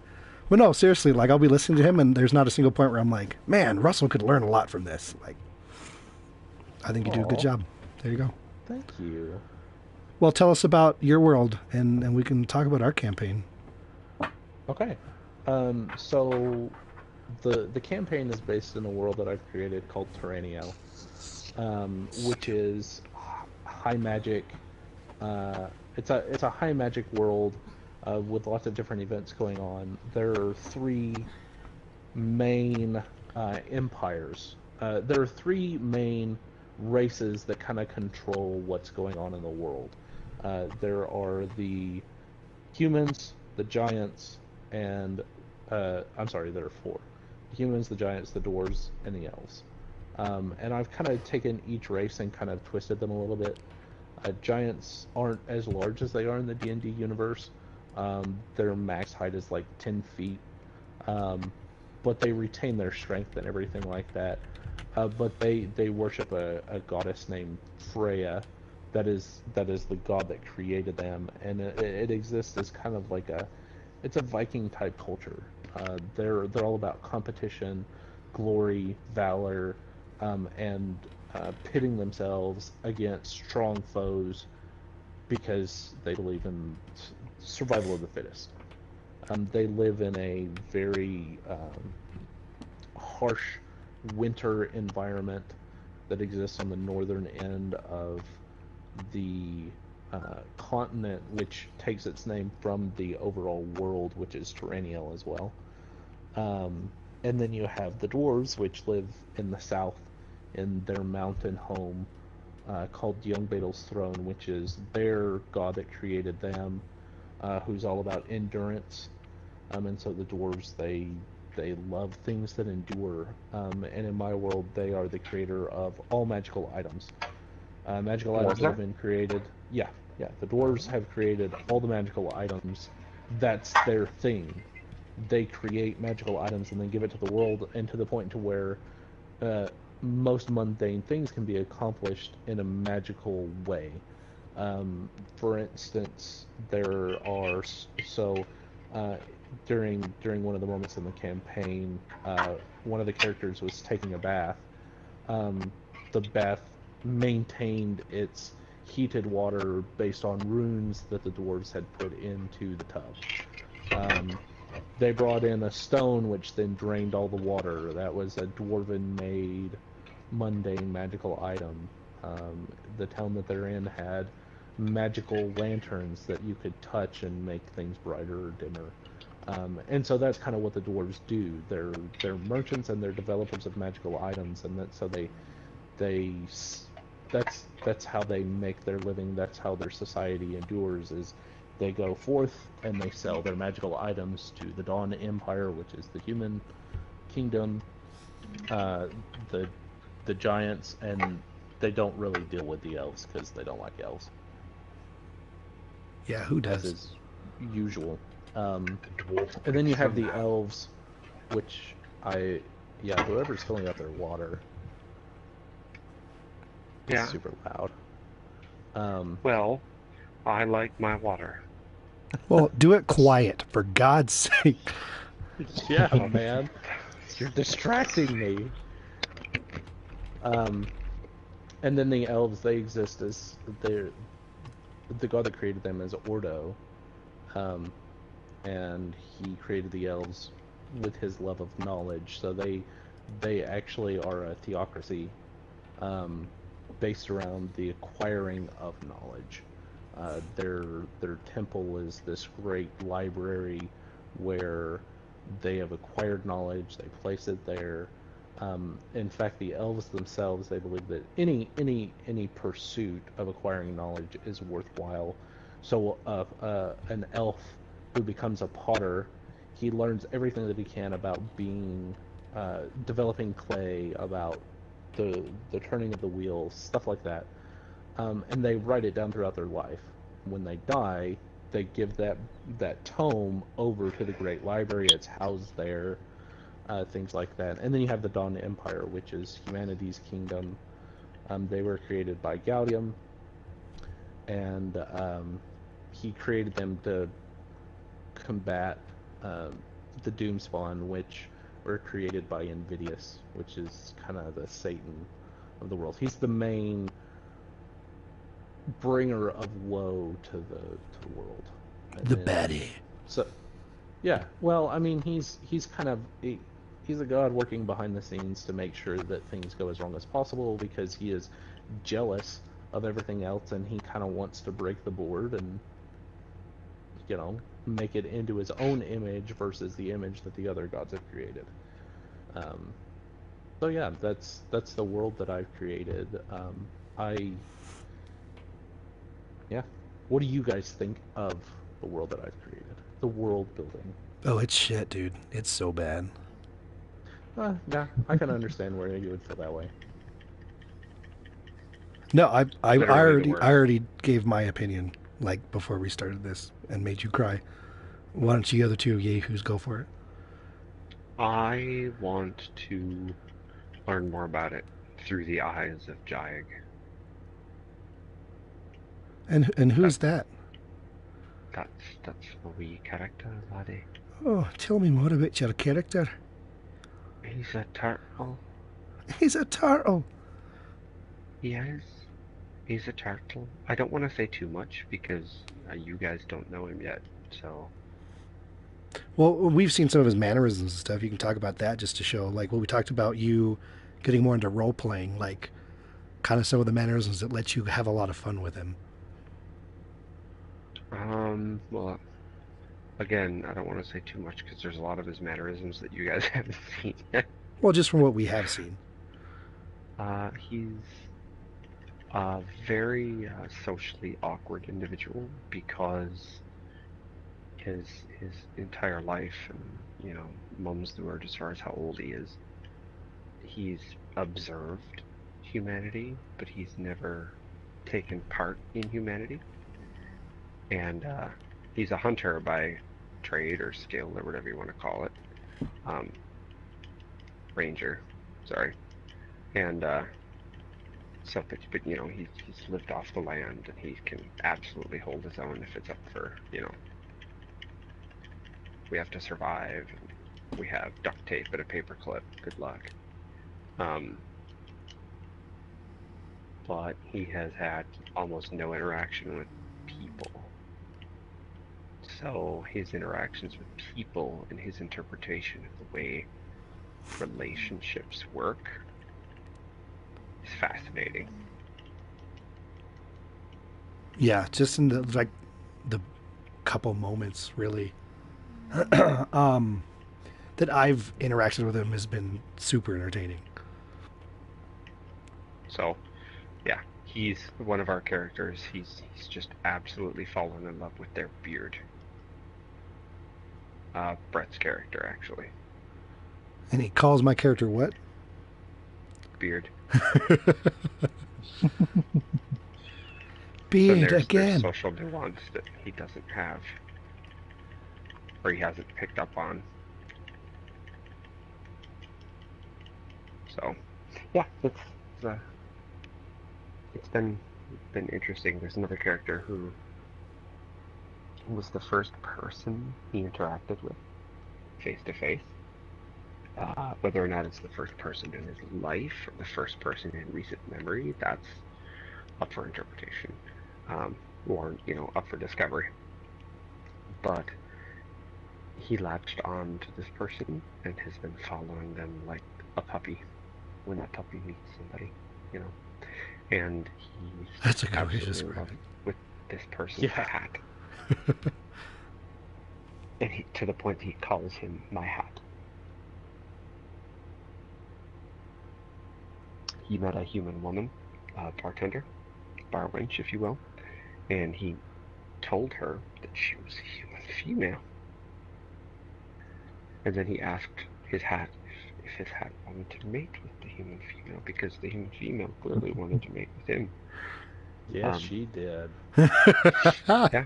But no, seriously, like I'll be listening to him, and there's not a single point where I'm like, man, Russell could learn a lot from this. Like, I think you do a good Aw. job. There you go. Thank you. Well, tell us about your world, and we can talk about our campaign. Okay. So the campaign is based in a world that I've created called Terranio, which is high magic. It's a high magic world with lots of different events going on. There are 3 main empires. There are 3 main races that kind of control what's going on in the world. There are the humans, the giants, and I'm sorry, there are 4. The humans, the giants, the dwarves, and the elves. And I've kind of taken each race and kind of twisted them a little bit. Giants aren't as large as they are in the D&D universe, Their max height is like 10 feet. But they retain their strength and everything like that. But they worship a goddess named Freya, that is the god that created them, and it exists as kind of like it's a Viking type culture. They're all about competition, glory, valor, and pitting themselves against strong foes because they believe in survival of the fittest. They live in a very harsh winter environment that exists on the northern end of the continent, which takes its name from the overall world, which is Terraniel as well. And then you have the dwarves, which live in the south in their mountain home called Youngbadal's Throne, which is their god that created them, who's all about endurance. And so the dwarves, they love things that endure. And in my world, they are the creator of all magical items. Magical items that have been created. Yeah, yeah. The dwarves have created all the magical items. That's their thing. They create magical items and then give it to the world, and to the point to where most mundane things can be accomplished in a magical way. For instance, there are during one of the moments in the campaign, one of the characters was taking a bath. The bath maintained its heated water based on runes that the dwarves had put into the tub. They brought in a stone which then drained all the water. That was a dwarven-made, mundane magical item. The town that they're in had magical lanterns that you could touch and make things brighter or dimmer. And so that's kind of what the dwarves do. They're merchants and they're developers of magical items, and that's how they make their living. That's how their society endures. Is they go forth and they sell their magical items to the Dawn Empire, which is the human kingdom, the giants, and they don't really deal with the elves because they don't like elves. Yeah, who As does? is usual. And then you have the elves, which whoever's filling up their water is Yeah. super loud. Well, I like my water. Well, do it quiet, for God's sake. Yeah, man, you're distracting me. And then the elves, they exist as the god that created them is Ordo, and he created the elves with his love of knowledge. So they actually are a theocracy, based around the acquiring of knowledge. Their temple is this great library where they have acquired knowledge. They place it there. In fact, the elves themselves, they believe that any pursuit of acquiring knowledge is worthwhile. So an elf who becomes a potter, he learns everything that he can about developing clay, about the turning of the wheels, stuff like that. And they write it down throughout their life. When they die, they give that tome over to the Great Library. It's housed there, things like that. And then you have the Dawn Empire, which is humanity's kingdom. They were created by Gaudium, and he created them to combat the Doomspawn, which were created by Invidius, which is kind of the Satan of the world. He's the main bringer of woe to the world. And The then- baddie. So, yeah. Well, I mean, he's kind of he's a god working behind the scenes to make sure that things go as wrong as possible, because he is jealous of everything else, and he kind of wants to break the board and make it into his own image versus the image that the other gods have created. So yeah, that's the world that I've created. What do you guys think of the world that I've created? The world building. Oh, it's shit, dude. It's so bad. Yeah, I can understand where you would feel that way. No, I Literally the already worst. I already gave my opinion like before we started this and made you cry. Why don't you other two yahoos go for it? I want to learn more about it through the eyes of Jayag. And who's that? That's a wee character, laddie. Oh, tell me more about your character. He's a turtle. He's a turtle. Yes, he's a turtle. I don't want to say too much because you guys don't know him yet, so... Well, we've seen some of his mannerisms and stuff. You can talk about that just to show, like, what we talked about you getting more into role playing, like, kind of some of the mannerisms that let you have a lot of fun with him. Well, again, I don't want to say too much because there's a lot of his mannerisms that you guys haven't seen yet. Well, just from what we have seen. He's a very socially awkward individual because his entire life, and mum's the word as far as how old he is. He's observed humanity, but he's never taken part in humanity. And he's a hunter by trade or skill or whatever you want to call it. Ranger, sorry. And so, but he's lived off the land, and he can absolutely hold his own if it's up for, we have to survive. And we have duct tape and a paper clip. Good luck. But he has had almost no interaction with people. So his interactions with people and his interpretation of the way relationships work is fascinating. Yeah, just in the couple moments really that I've interacted with him has been super entertaining. So, yeah, he's one of our characters. He's just absolutely fallen in love with their beard. Brett's character, actually. And he calls my character what? Beard. Beard there's again. Social nuance that he doesn't have, or he hasn't picked up on. So, yeah, it's been interesting. There's another character who was the first person he interacted with face to face. Whether or not it's the first person in his life or the first person in recent memory, that's up for interpretation, or up for discovery. But he latched on to this person and has been following them like a puppy when that puppy meets somebody, and he's That's a good way to absolutely in describe love it. with this person's hat. And to the point that he calls him my hat. He met a human woman, bartender, bar wench, if you will, and he told her that she was a human female. And then he asked his hat if his hat wanted to mate with the human female, because the human female clearly wanted to mate with him. Yes, she did. Yeah.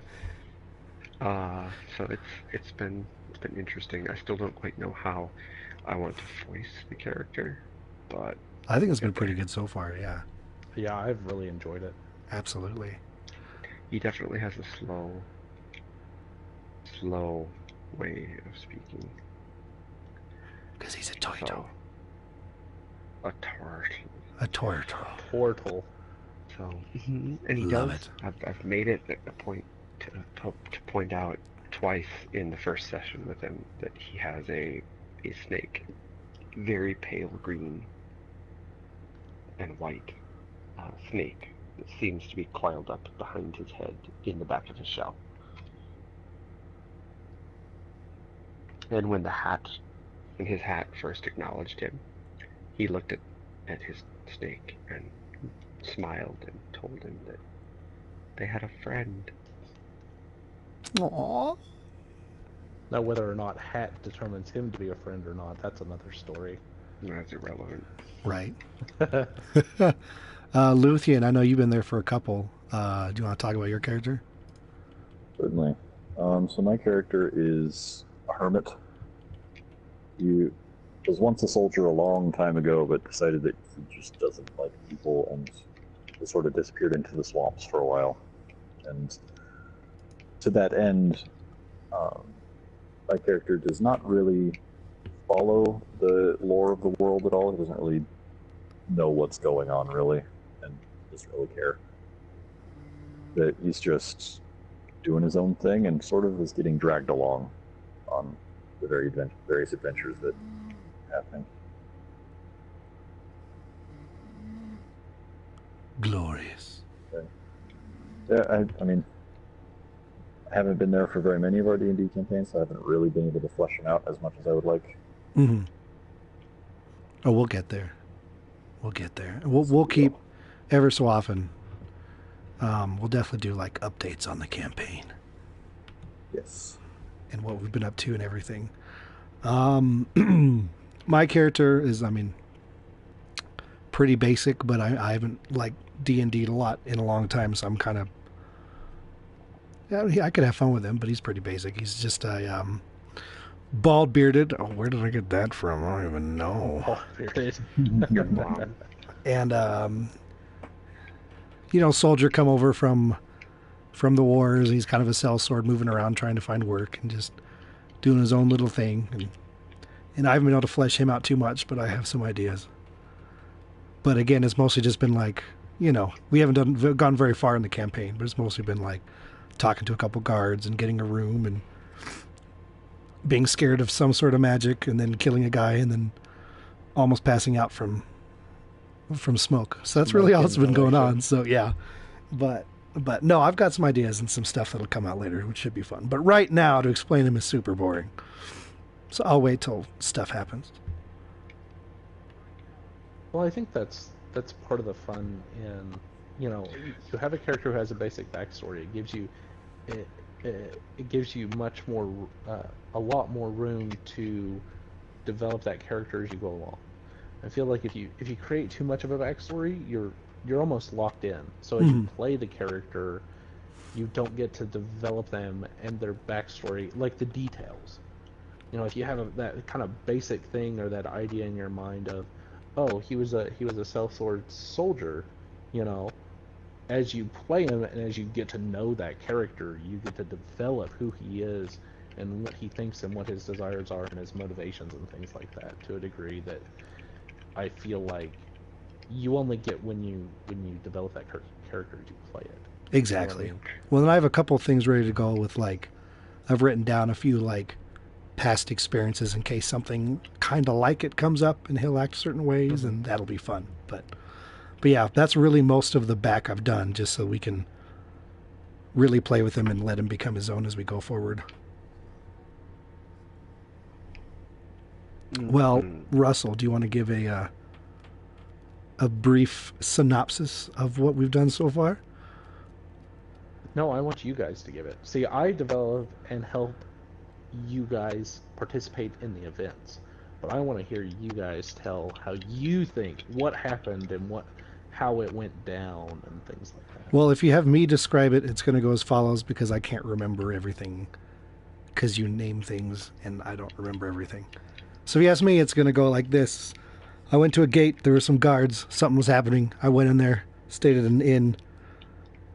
So it's been interesting. I still don't quite know how I want to voice the character, but I think it's been pretty good so far, yeah. Yeah, I've really enjoyed it. Absolutely. he definitely has a slow way of speaking. Because he's a toito. So, a tart. A tortle. Portal. So, and he Love does. it. I've made it a point to point out twice in the first session with him that he has a snake, very pale green and white snake that seems to be coiled up behind his head in the back of his shell. And when his hat first acknowledged him, he looked at his snake and smiled and told him that they had a friend. Aww. Now, whether or not Hat determines him to be a friend or not, that's another story. That's irrelevant. Right. Luthien, I know you've been there for a couple. Do you want to talk about your character? Certainly. So my character is a hermit. He was once a soldier a long time ago, but decided that he just doesn't like people and has sort of disappeared into the swamps for a while. And to that end, my character does not really follow the lore of the world at all. He doesn't really know what's going on, really, and doesn't really care. That he's just doing his own thing and sort of is getting dragged along on the various adventures that happen. Glorious. Okay. Yeah, I mean, I haven't been there for very many of our D&D campaigns, so I haven't really been able to flesh them out as much as I would like. Mm-hmm. Oh, we'll get there. We'll get there. We'll keep ever so often. We'll definitely do like updates on the campaign Yes. and what we've been up to and everything. My character is, I mean, pretty basic, but I haven't like D&D'd a lot in a long time, so I'm kind of, yeah, I could have fun with him, but he's pretty basic. He's just a bald bearded. Oh, where did I get that from? I don't even know. Oh, here it is. Your mom. And soldier come over from the wars. He's kind of a sellsword, moving around trying to find work and just doing his own little thing. And I haven't been able to flesh him out too much, but I have some ideas. But again, it's mostly just been like, we haven't gone very far in the campaign, but it's mostly been like talking to a couple guards and getting a room and being scared of some sort of magic and then killing a guy and then almost passing out from smoke. So that's really all that's been going on. So yeah, but no, I've got some ideas and some stuff that'll come out later, which should be fun. But right now, to explain him is super boring. So I'll wait till stuff happens. Well, I think that's part of the fun in, you have a character who has a basic backstory. It gives you it gives you much more a lot more room to develop that character as you go along. I feel like if you create too much of a backstory, you're almost locked in. So as you play the character, you don't get to develop them and their backstory, like the details. If you have that kind of basic thing or that idea in your mind of, oh, he was a sellsword soldier, as you play him and as you get to know that character, you get to develop who he is and what he thinks and what his desires are and his motivations and things like that to a degree that I feel like you only get when you develop that character as you play it. Exactly. You know what I mean? Well, then I have a couple things ready to go with like, I've written down a few like past experiences in case something kind of like it comes up and he'll act certain ways, and that'll be fun. But yeah, that's really most of the back I've done, just so we can really play with him and let him become his own as we go forward. Well, Russell, do you want to give a brief synopsis of what we've done so far? No, I want you guys to give it. See, I develop and help you guys participate in the events, but I want to hear you guys tell how you think what happened and how it went down and things like that. Well, if you have me describe it, it's going to go as follows, because I can't remember everything, because you name things and I don't remember everything. So if you ask me, it's going to go like this. I went to a gate, there were some guards, something was happening. I went in there, stayed at an inn.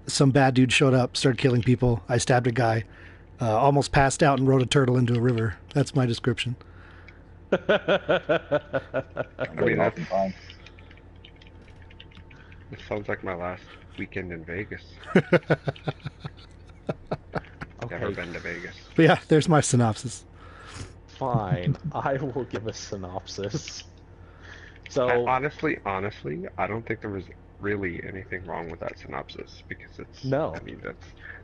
Some bad dude showed up, started killing people. I stabbed a guy, almost passed out and rode a turtle into a river. That's my description. That sounds like my last weekend in Vegas. Never been to Vegas. But yeah, there's my synopsis. Fine, I will give a synopsis. So Honestly, I don't think there was really anything wrong with that synopsis, because it's No. I mean,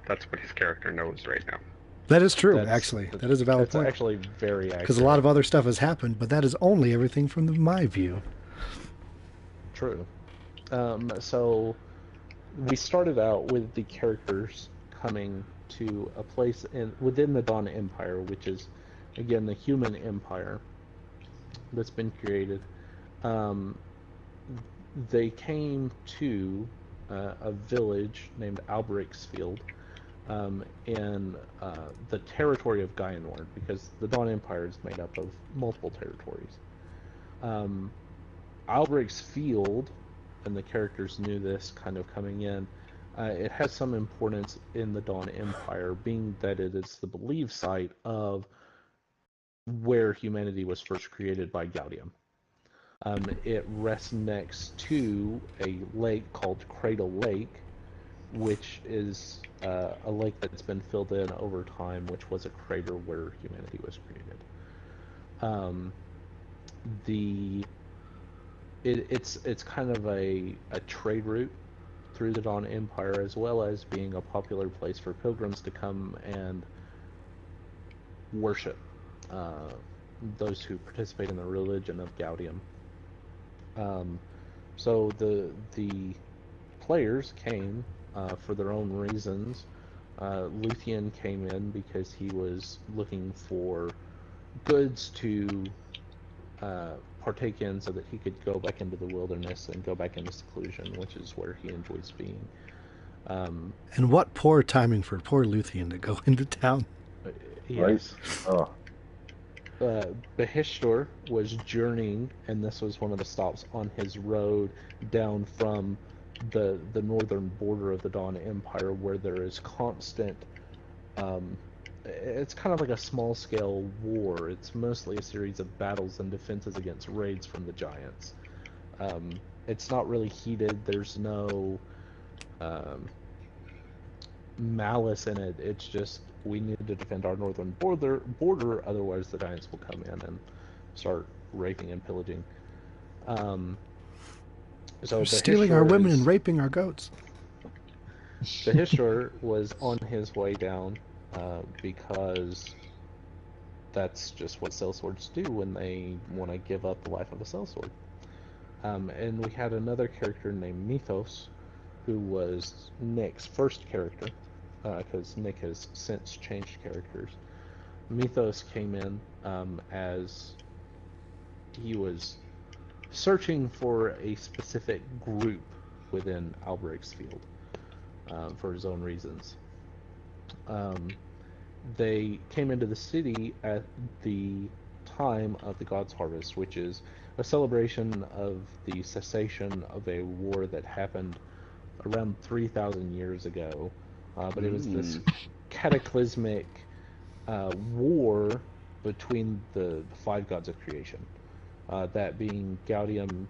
that's what his character knows right now. That is true, That's- actually. That is a valid that's point. actually very accurate. Because a lot of other stuff has happened, but that is only everything from my view. True. So we started out with the characters coming to a place within the Dawn Empire, which is, again, the human empire that's been created. They came to a village named Albrixfield, in the territory of Gaianor, because the Dawn Empire is made up of multiple territories. Alberic's Field, and the characters knew this kind of coming in, it has some importance in the Dawn Empire, being that it is the believed site of where humanity was first created by Gaudium. It rests next to a lake called Cradle Lake, which is a lake that's been filled in over time, which was a crater where humanity was created. It's kind of a trade route through the Dawn Empire, as well as being a popular place for pilgrims to come and worship those who participate in the religion of Gaudium. So the players came for their own reasons. Luthien came in because he was looking for goods to partake in so that he could go back into the wilderness and go back into seclusion, which is where he enjoys being. And what poor timing for poor Luthien to go into town. Yes. Right? Oh. Behishtor was journeying, and this was one of the stops on his road down from the northern border of the Dawn Empire, where there is constant it's kind of like a small-scale war. It's mostly a series of battles and defenses against raids from the giants. It's not really heated. There's no malice in it. It's just we need to defend our northern border, otherwise the giants will come in and start raping and pillaging. So stealing our women and raping our goats. Behishtor was on his way down because that's just what sellswords do when they want to give up the life of a sellsword. And we had another character named Mythos, who was Nick's first character, because Nick has since changed characters. Mythos came in as he was searching for a specific group within Alberic's Field for his own reasons. They came into the city at the time of the God's Harvest, which is a celebration of the cessation of a war that happened around 3,000 years ago. But it was this cataclysmic war between the five gods of creation. That being Gaudium,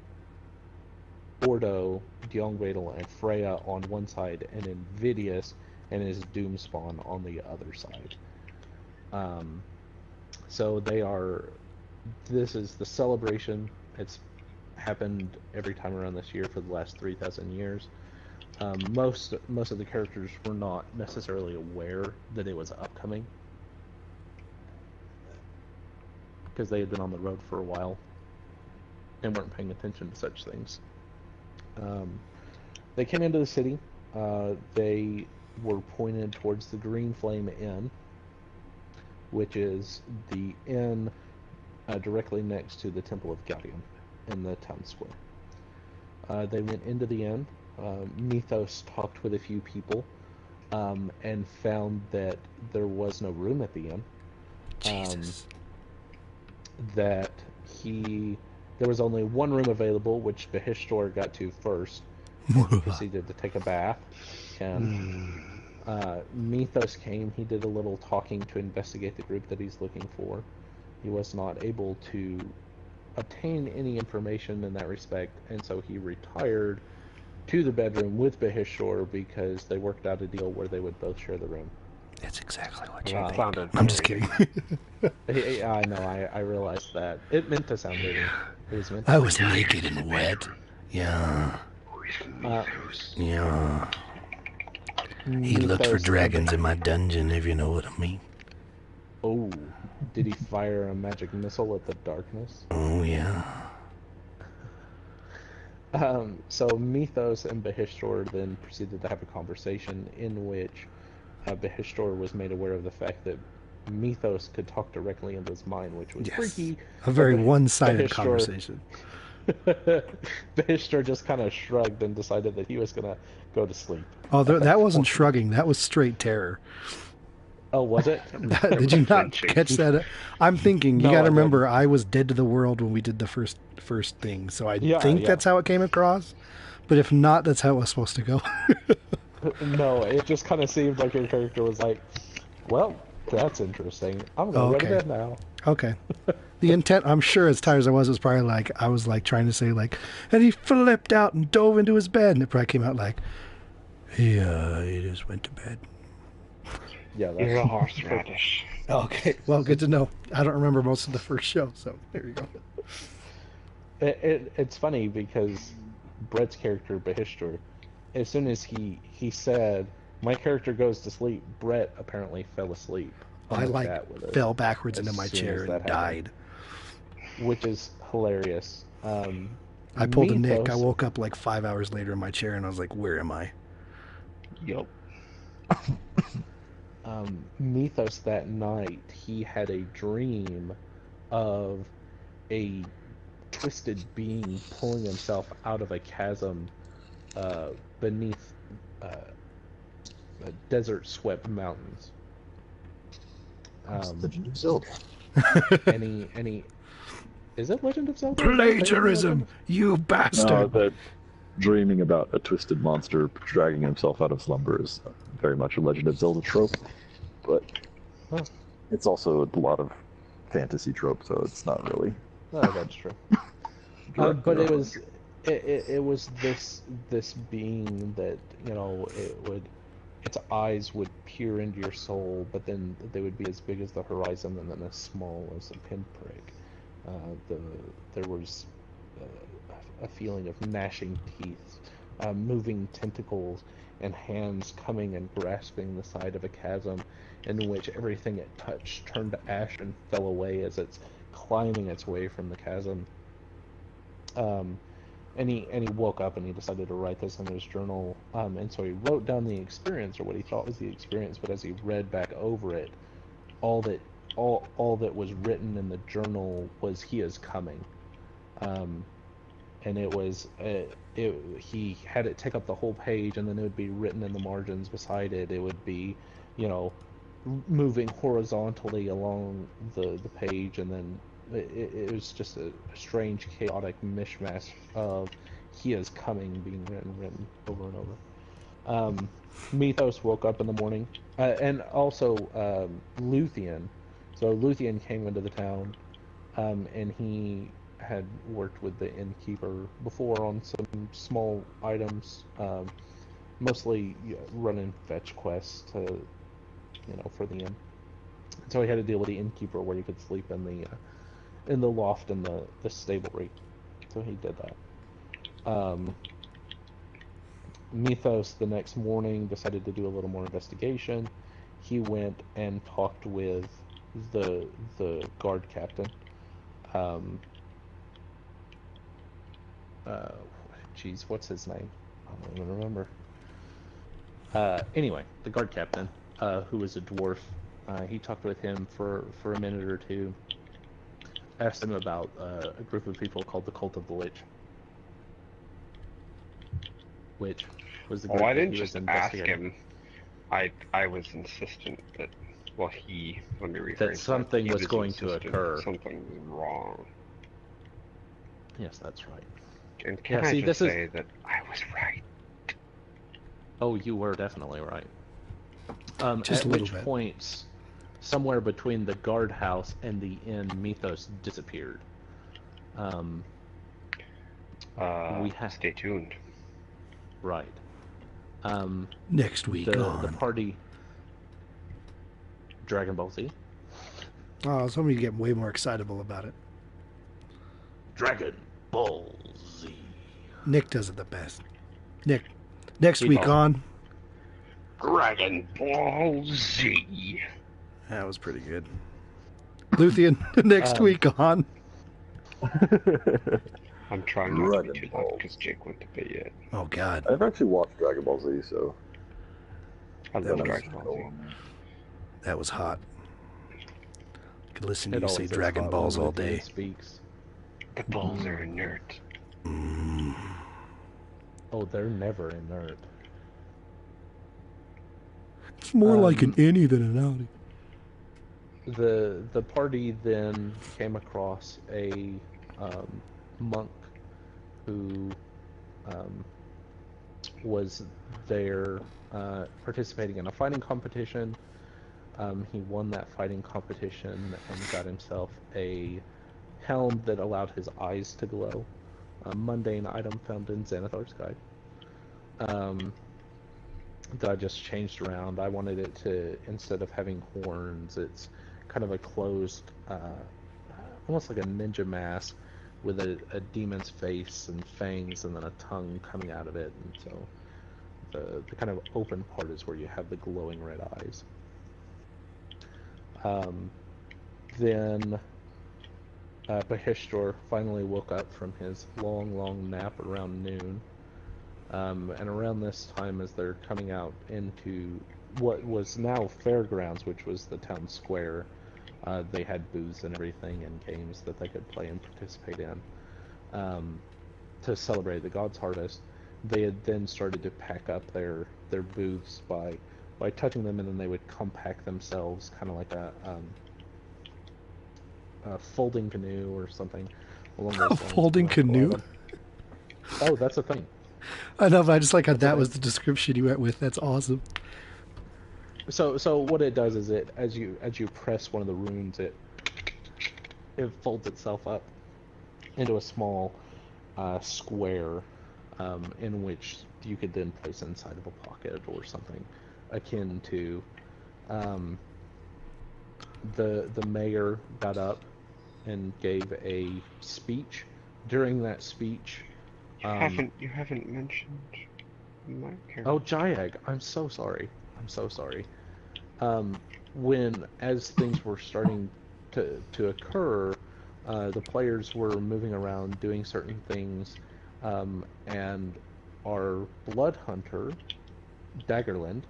Ordo, Diongvedel, and Freya on one side, and Invidius and his Doomspawn on the other side. So this is the celebration. It's happened every time around this year for the last 3,000 years. Most of the characters were not necessarily aware that it was upcoming, because they had been on the road for a while and weren't paying attention to such things. They came into the city. They were pointed towards the Green Flame Inn, which is the inn directly next to the Temple of Gaudium in the town square. They went into the inn. Mythos talked with a few people and found that there was no room at the inn. Jesus. That there was only one room available, which Behishtor got to first. Proceeded to take a bath, and Mythos came. He did a little talking to investigate the group that he's looking for. He was not able to obtain any information in that respect, and so he retired to the bedroom with Behishtor because they worked out a deal where they would both share the room. That's exactly what you Sounded I'm just kidding. I know, I realized that. It meant to sound dirty. It was meant to I was naked and wet. Yeah. Yeah. He looked for dragons in my dungeon, if you know what I mean. Oh, did he fire a magic missile at the darkness? Oh, yeah. So Mythos and Behishtor then proceeded to have a conversation in which Behishtor was made aware of the fact that Mythos could talk directly into his mind, which was freaky. A very one-sided Behishtor, conversation. Behishtar just kind of shrugged and decided that he was going to go to sleep. Oh, that wasn't shrugging. That was straight terror. Oh, was it? Did you not Flinching. catch that? I'm thinking, you No, got I to remember, didn't. I was dead to the world when we did the first thing, so I Yeah, think yeah. that's how it came across. But if not, that's how it was supposed to go. No, it just kind of seemed like your character was like, well, that's interesting. I'm going to go to Okay. bed now. Okay. The intent, I'm sure, as tired as I was probably like, I was like trying to say like, and he flipped out and dove into his bed, and it probably came out like, he just went to bed. Yeah, You're a that's horseradish. Okay, well, good to know. I don't remember most of the first show, so there you go. it's funny because Brett's character Behishtar, as soon as he said my character goes to sleep, Brett apparently fell asleep. on I the like chat with it, fell backwards as into my soon chair as and that died. happened, which is hilarious. I pulled a Nick. I Mythos- woke up like 5 hours later in my chair, and I was like, "Where am I?" Yup. Mythos that night, he had a dream of a twisted being pulling himself out of a chasm beneath desert-swept mountains. Legend of Zelda. Any is it Legend of Zelda? Plagiarism, you No, bastard! that dreaming about a twisted monster dragging himself out of slumber is very much a Legend of Zelda trope, but Huh. it's also a lot of fantasy trope, so it's not really. Oh, that's true. direct But it reference. was it was this being that, you know, its eyes would peer into your soul, but then they would be as big as the horizon and then as small as a pinprick. There was a feeling of gnashing teeth, moving tentacles, and hands coming and grasping the side of a chasm, in which everything it touched turned to ash and fell away as it's climbing its way from the chasm. And he woke up and he decided to write this in his journal. And so he wrote down the experience, or what he thought was the experience. But as he read back over it, all that was written in the journal was "He is coming," and it was he had it take up the whole page, and then it would be written in the margins beside it. It would be, you know, moving horizontally along the page, and then it was just a strange, chaotic mishmash of "He is coming" being written over and over. Mythos woke up in the morning, and also Luthien. So Luthien came into the town, and he had worked with the innkeeper before on some small items, mostly running fetch quests to, for the inn. So he had to deal with the innkeeper where he could sleep in the loft in the stablery. So he did that. Mythos the next morning decided to do a little more investigation. He went and talked with the guard captain. Geez, what's his name? I don't even remember. Anyway, the guard captain, who was a dwarf, he talked with him for a minute or two. Asked him about a group of people called the Cult of the Lich, which was the group I that didn't he was just ask investigating. him. I was insistent that, well, let me rephrase That something He was going to insistent occur. Something was wrong. Yes, that's right. And can Yeah, I see, just this is- say that I was right? Oh, you were definitely right. Just at a little which bit. points, somewhere between the guardhouse and the inn, Mythos disappeared. We have Stay tuned. right. Next week The on. party. Dragon Ball Z. Oh, somebody get way more excitable about it. Dragon Ball Z. Nick does it the best. Nick, next He week does. on. Dragon Ball Z. That was pretty good. Luthien, next week on. I'm trying not to be Dragon too loud Ball. because Jake went to bed yet. Oh God, I've actually watched Dragon Ball Z, so I That love was Dragon Ball Z. that was hot. Could listen to It you always say is Dragon hot Balls when all Luthien day. Speaks. The balls are inert. Oh, they're never inert. It's more like an innie than an outie. The party then came across a monk who was there participating in a fighting competition. He won that fighting competition and got himself a helm that allowed his eyes to glow. A mundane item found in Xanathar's Guide. That I just changed around. I wanted it to, instead of having horns, it's kind of a closed, almost like a ninja mask with a demon's face and fangs and then a tongue coming out of it. And so the kind of open part is where you have the glowing red eyes. Then Behishtor finally woke up from his long nap around noon. And around this time, as they're coming out into what was now Fairgrounds, which was the town square, they had booths and everything and games that they could play and participate in to celebrate the God's Harvest. They had then started to pack up their booths by touching them, and then they would compact themselves, kind of like a folding canoe or something along those lines. Folding canoe? Oh, that's a thing. I know, but I just like how that was the description you went with. That's awesome. So what it does is it, as you press one of the runes, it folds itself up into a small square in which you could then place inside of a pocket or something akin to. The mayor got up and gave a speech. During that speech, you haven't mentioned my character. Oh, Jayag, I'm so sorry. When, as things were starting to occur, the players were moving around doing certain things, and our blood hunter, Daggerland,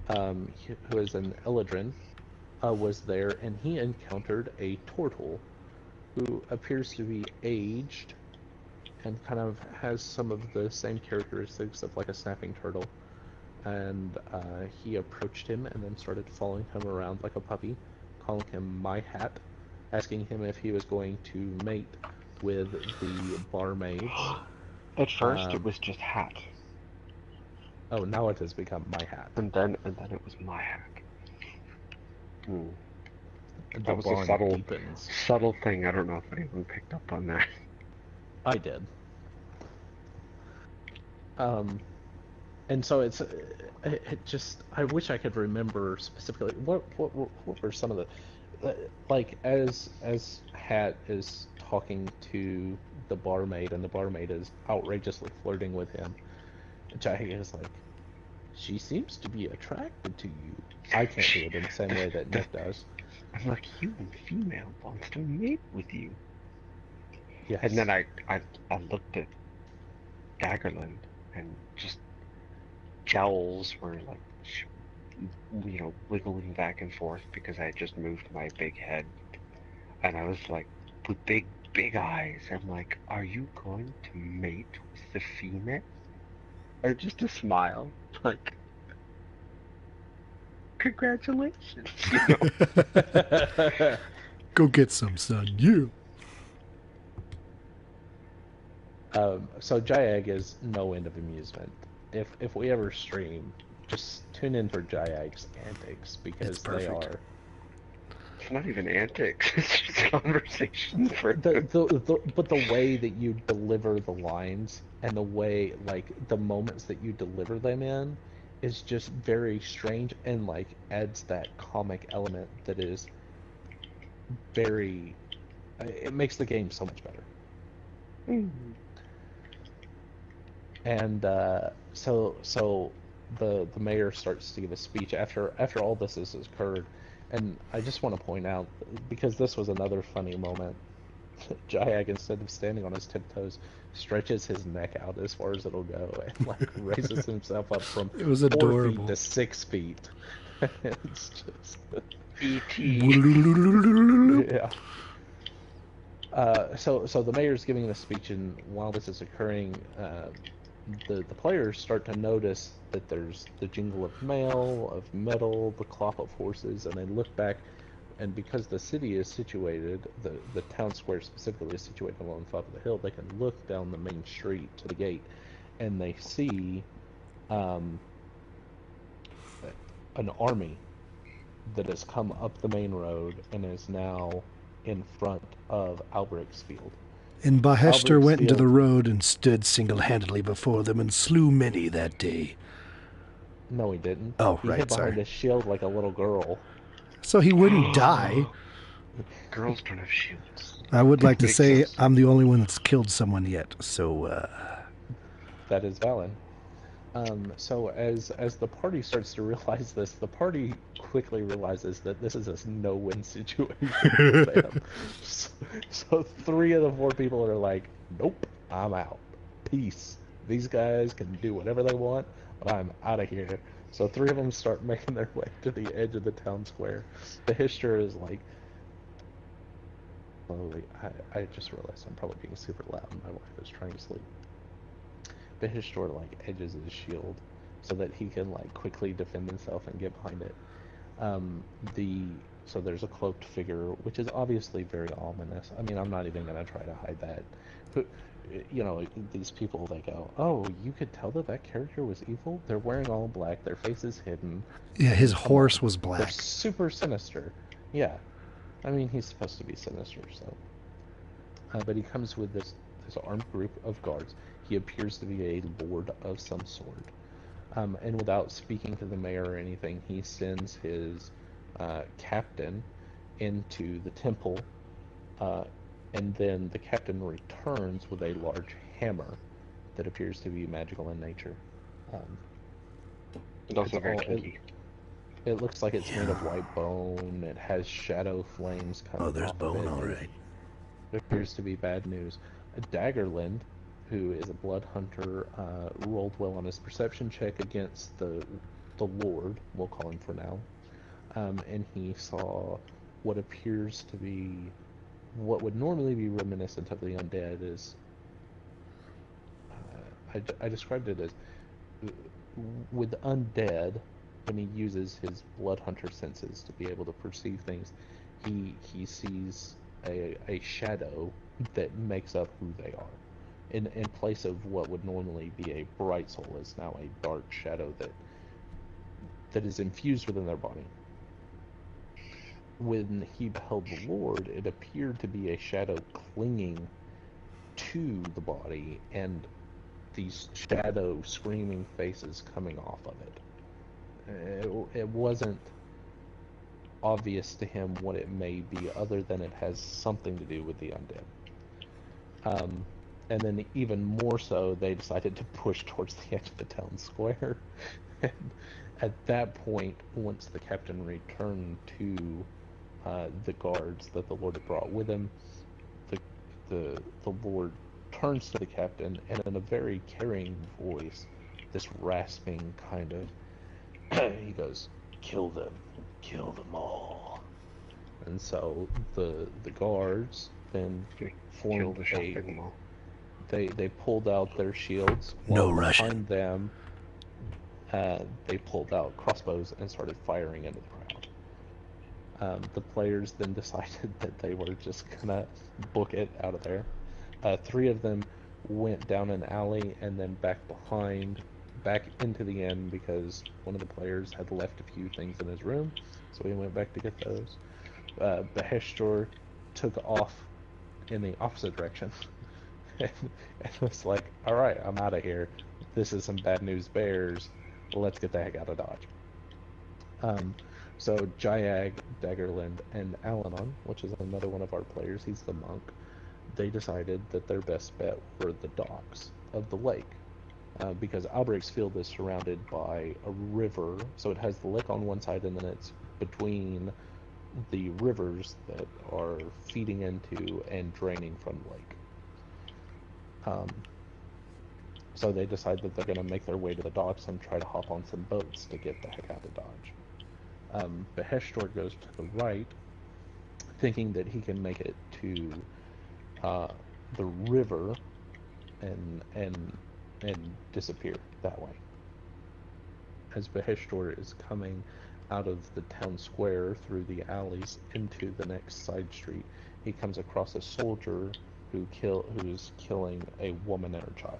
who is an Eladrin, was there, and he encountered a Tortle who appears to be aged and kind of has some of the same characteristics of like a snapping turtle. And he approached him and then started following him around like a puppy, calling him My Hat, asking him if he was going to mate with the barmaids. At first it was just Hat. Oh, now it has become My Hat. And then it was My Hat. And that was a subtle thing. I don't know if anyone picked up on that. I did. And so it just, I wish I could remember specifically what were some of the, like as Hat is talking to the barmaid and the barmaid is outrageously flirting with him. Jayag is like, she seems to be attracted to you. I can't do it in the same way that Nick does. I'm like, human female wants to mate with you. Yes. And then I looked at Daggerland and just jowls were like, wiggling back and forth because I had just moved my big head. And I was like, with big eyes, I'm like, are you going to mate with the female? Or just a smile, like, congratulations, Go get some, son. You. So Jayag is no end of amusement. If we ever stream, just tune in for Jayag's antics because they are. It's not even antics; it's just conversation. But the way that you deliver the lines and the way, like, the moments that you deliver them in, is just very strange and like adds that comic element that is very. It makes the game so much better. Mm-hmm. And so the mayor starts to give a speech after all this has occurred, and I just want to point out, because this was another funny moment, Jayag, instead of standing on his tiptoes, stretches his neck out as far as it'll go and like raises himself up from It was 4 adorable. feet to 6 feet. It's just E.T. yeah. So the mayor's giving the speech, and while this is occurring, the players start to notice that there's the jingle of mail, of metal, the clop of horses, and they look back, and because the city is situated, the town square specifically is situated along the top of the hill, they can look down the main street to the gate, and they see um, an army that has come up the main road and is now in front of Albrechtsfield. And Baheshtar went into Albrechtsfield- the road and stood single-handedly before them and slew many that day. No, he didn't. Oh, he right, hid behind sorry. a shield like a little girl. So he wouldn't die. Girls don't have shields. I would like to Makes say sense. I'm the only one that's killed someone yet, so, That is valid. So as the party starts to realize this, the party quickly realizes that this is a no-win situation for them. So 3 of the 4 people are like, nope, I'm out. Peace. These guys can do whatever they want, but I'm out of here. So 3 of them start making their way to the edge of the town square. The Histor is like, slowly, I just realized I'm probably being super loud. My wife is trying to sleep. The Histor like edges his shield so that he can like quickly defend himself and get behind it. So there's a cloaked figure, which is obviously very ominous. I mean, I'm not even gonna try to hide that. You know, these people, they go, oh, you could tell that that character was evil? They're wearing all black, their face is hidden. yeah, his Come horse on. was They're black. super sinister. Yeah. I mean, he's supposed to be sinister, so. But he comes with this armed group of guards. He appears to be a lord of some sort. And without speaking to the mayor or anything, he sends his captain into the temple, and then the captain returns with a large hammer that appears to be magical in nature. And also It's very all- kinky. It looks like it's made of white bone. It has shadow flames coming Oh, there's off bone, of it. all right. It appears to be bad news. Daggerland, who is a blood hunter, rolled well on his perception check against the Lord, we'll call him for now, and he saw what appears to be what would normally be reminiscent of the undead. Is I described it as with undead, when he uses his blood hunter senses to be able to perceive things, he sees a shadow that makes up who they are. In place of what would normally be a bright soul is now a dark shadow that is infused within their body. When he beheld the Lord, it appeared to be a shadow clinging to the body and these shadow screaming faces coming off of it. It wasn't obvious to him what it may be, other than it has something to do with the undead. And then even more so, they decided to push towards the edge of the town square. And at that point, once the captain returned to the guards that the Lord had brought with him, the Lord turns to the captain, and in a very caring voice, this rasping kind of, he goes, kill them all. And so the guards then Kill formed the shopping mall. they pulled out their shields. No while Russian. Behind them, they pulled out crossbows and started firing into the crowd. The players then decided that they were just gonna book it out of there. 3 of them went down an alley and then back into the inn, because one of the players had left a few things in his room, so he went back to get those. Beheshtor took off in the opposite direction and was like, alright, I'm out of here. This is some bad news bears. Let's get the heck out of Dodge. So Jayag, Daggerland, and Alanon, which is another one of our players, he's the monk, they decided that their best bet were the docks of the lake. Because Albrechtsfield is surrounded by a river, so it has the lake on one side, and then it's between the rivers that are feeding into and draining from the lake. So they decide that they're going to make their way to the docks and try to hop on some boats to get the heck out of Dodge. Beheshtor goes to the right, thinking that he can make it to the river and disappear that way. As Beheshtor is coming out of the town square through the alleys into the next side street, he comes across a soldier who's killing a woman and her child.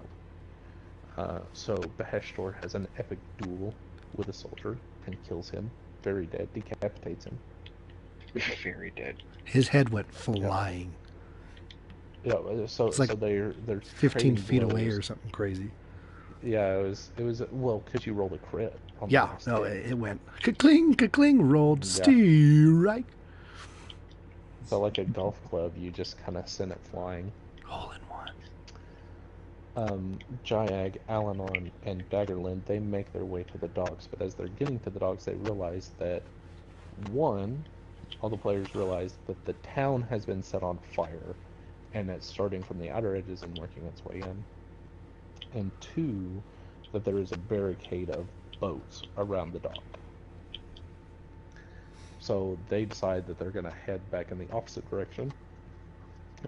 So Beheshtor has an epic duel with a soldier and kills him, very dead, decapitates him. Very dead. His head went flying. Yeah, so It's like so they're 15 trading feet away blows. or something crazy. Yeah, it was well, because you rolled a crit. On the Yeah, last no, hit. it went ka-cling, ka-cling, rolled Yeah. strike. So like a golf club, you just kind of send it flying. Hole in one. Jayag, Alanon, and Daggerland, they make their way to the docks, but as they're getting to the docks, they realize that, one, all the players realize that the town has been set on fire, and it's starting from the outer edges and working its way in. And two, that there is a barricade of boats around the dock. So they decide that they're going to head back in the opposite direction,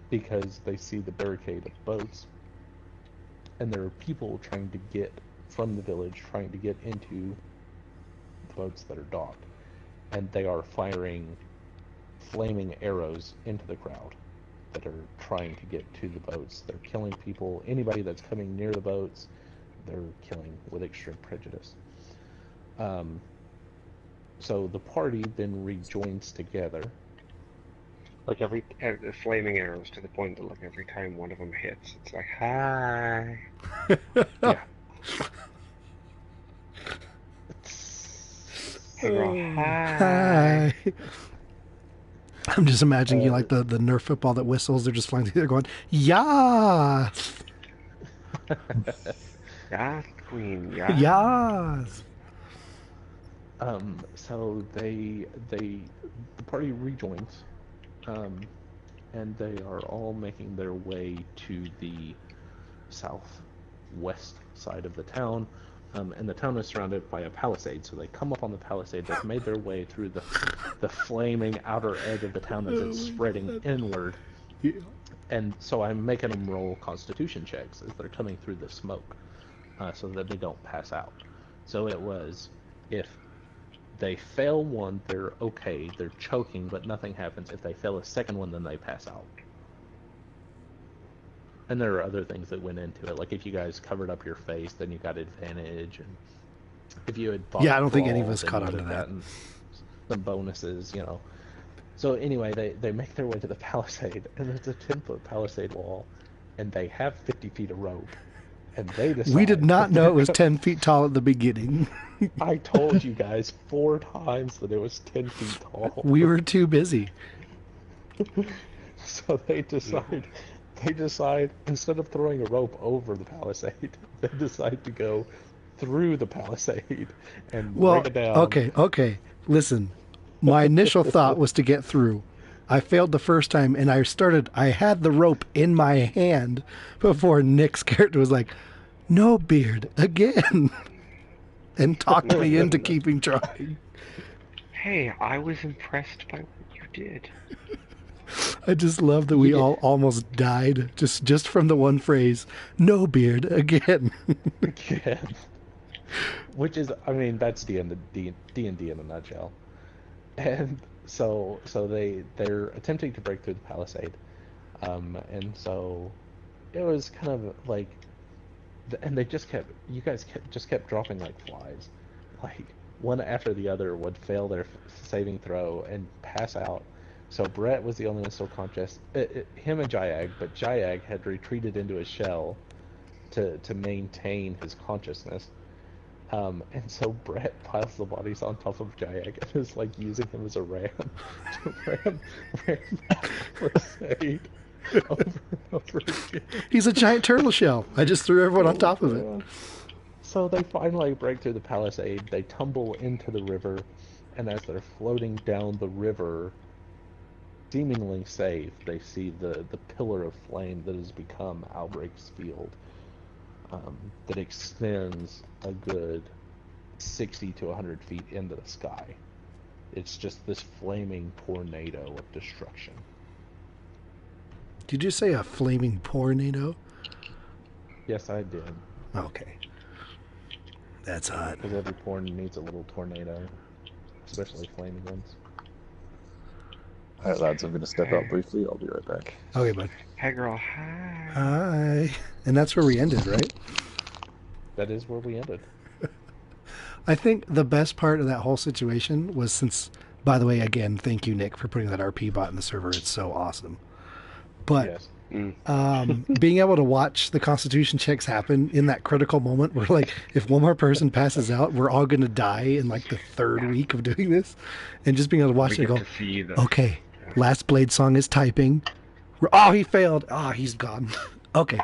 because they see the barricade of boats, and there are people trying to get from the village, trying to get into the boats that are docked, and they are firing flaming arrows into the crowd that are trying to get to the boats. They're killing people, anybody that's coming near the boats, they're killing with extreme prejudice. So the party then rejoins together. Like flaming arrows to the point that like every time one of them hits, it's like hi. Yeah. Hey, girl, Hi. hi. I'm just imagining you like the Nerf football that whistles. They're just flying through there going, yeah, Yeah, queen. Yeah. yeah. So the party rejoins, and they are all making their way to the southwest side of the town, and the town is surrounded by a palisade. So they come up on the palisade. They've made their way through the flaming outer edge of the town that's been spreading inward. Yeah. And so I'm making them roll Constitution checks as they're coming through the smoke, so that they don't pass out. So it was, if they fail one, they're okay, they're choking, but nothing happens. If they fail a second one, then they pass out. And there are other things that went into it, like if you guys covered up your face, then you got advantage, and if you had fought Yeah, I don't think any of brawl, us then caught you on would to have that. gotten some bonuses, you know. So anyway, they make their way to the palisade, and there's a 10-foot palisade wall, and they have 50 feet of rope, and they decide... We did not know it was 10 feet tall at the beginning. I told you guys 4 times that it was 10 feet tall. We were too busy. So they decide, instead of throwing a rope over the palisade, they decide to go through the palisade and Well, break it down. okay. Listen, my initial thought was to get through. I failed the first time, and I had the rope in my hand before Nick's character was like, no, Beard, again. And talked me into keeping trying. Hey, I was impressed by what you did. I just love that we all almost died just from the one phrase, no, Beard, again. Again. Which is, I mean, that's D&D in a nutshell. And so they're attempting to break through the palisade, and so it was kind of like, and you guys kept dropping like flies, like one after the other would fail their saving throw and pass out. So Brett was the only one still conscious, him and Jayag, but Jayag had retreated into his shell to maintain his consciousness. And so Brett piles the bodies on top of Jayag and is like using him as a ram to ram palisade over and over again. He's a giant turtle shell. I just threw everyone on top of it. So they finally break through the palisade, they tumble into the river, and as they're floating down the river, seemingly safe, they see the pillar of flame that has become Albrecht's field. That extends a good 60 to 100 feet into the sky. It's just this flaming tornado of destruction. Did you say a flaming tornado? Yes, I did. Okay. That's hot. Because every porn needs a little tornado, especially flaming ones. All right, lads, I'm going to step out briefly. I'll be right back. Okay, bud. Hey, girl. Hi. Hi. And that's where we ended, right? That is where we ended. I think the best part of that whole situation was since, by the way, again, thank you, Nick, for putting that RP bot in the server. It's so awesome. But Yes. being able to watch the Constitution checks happen in that critical moment where, like, if one more person passes out, we're all going to die in, like, the third week of doing this. And just being able to watch We it get go, to see the okay, Last Blade Song is typing. Oh, he failed. Oh, he's gone. Okay.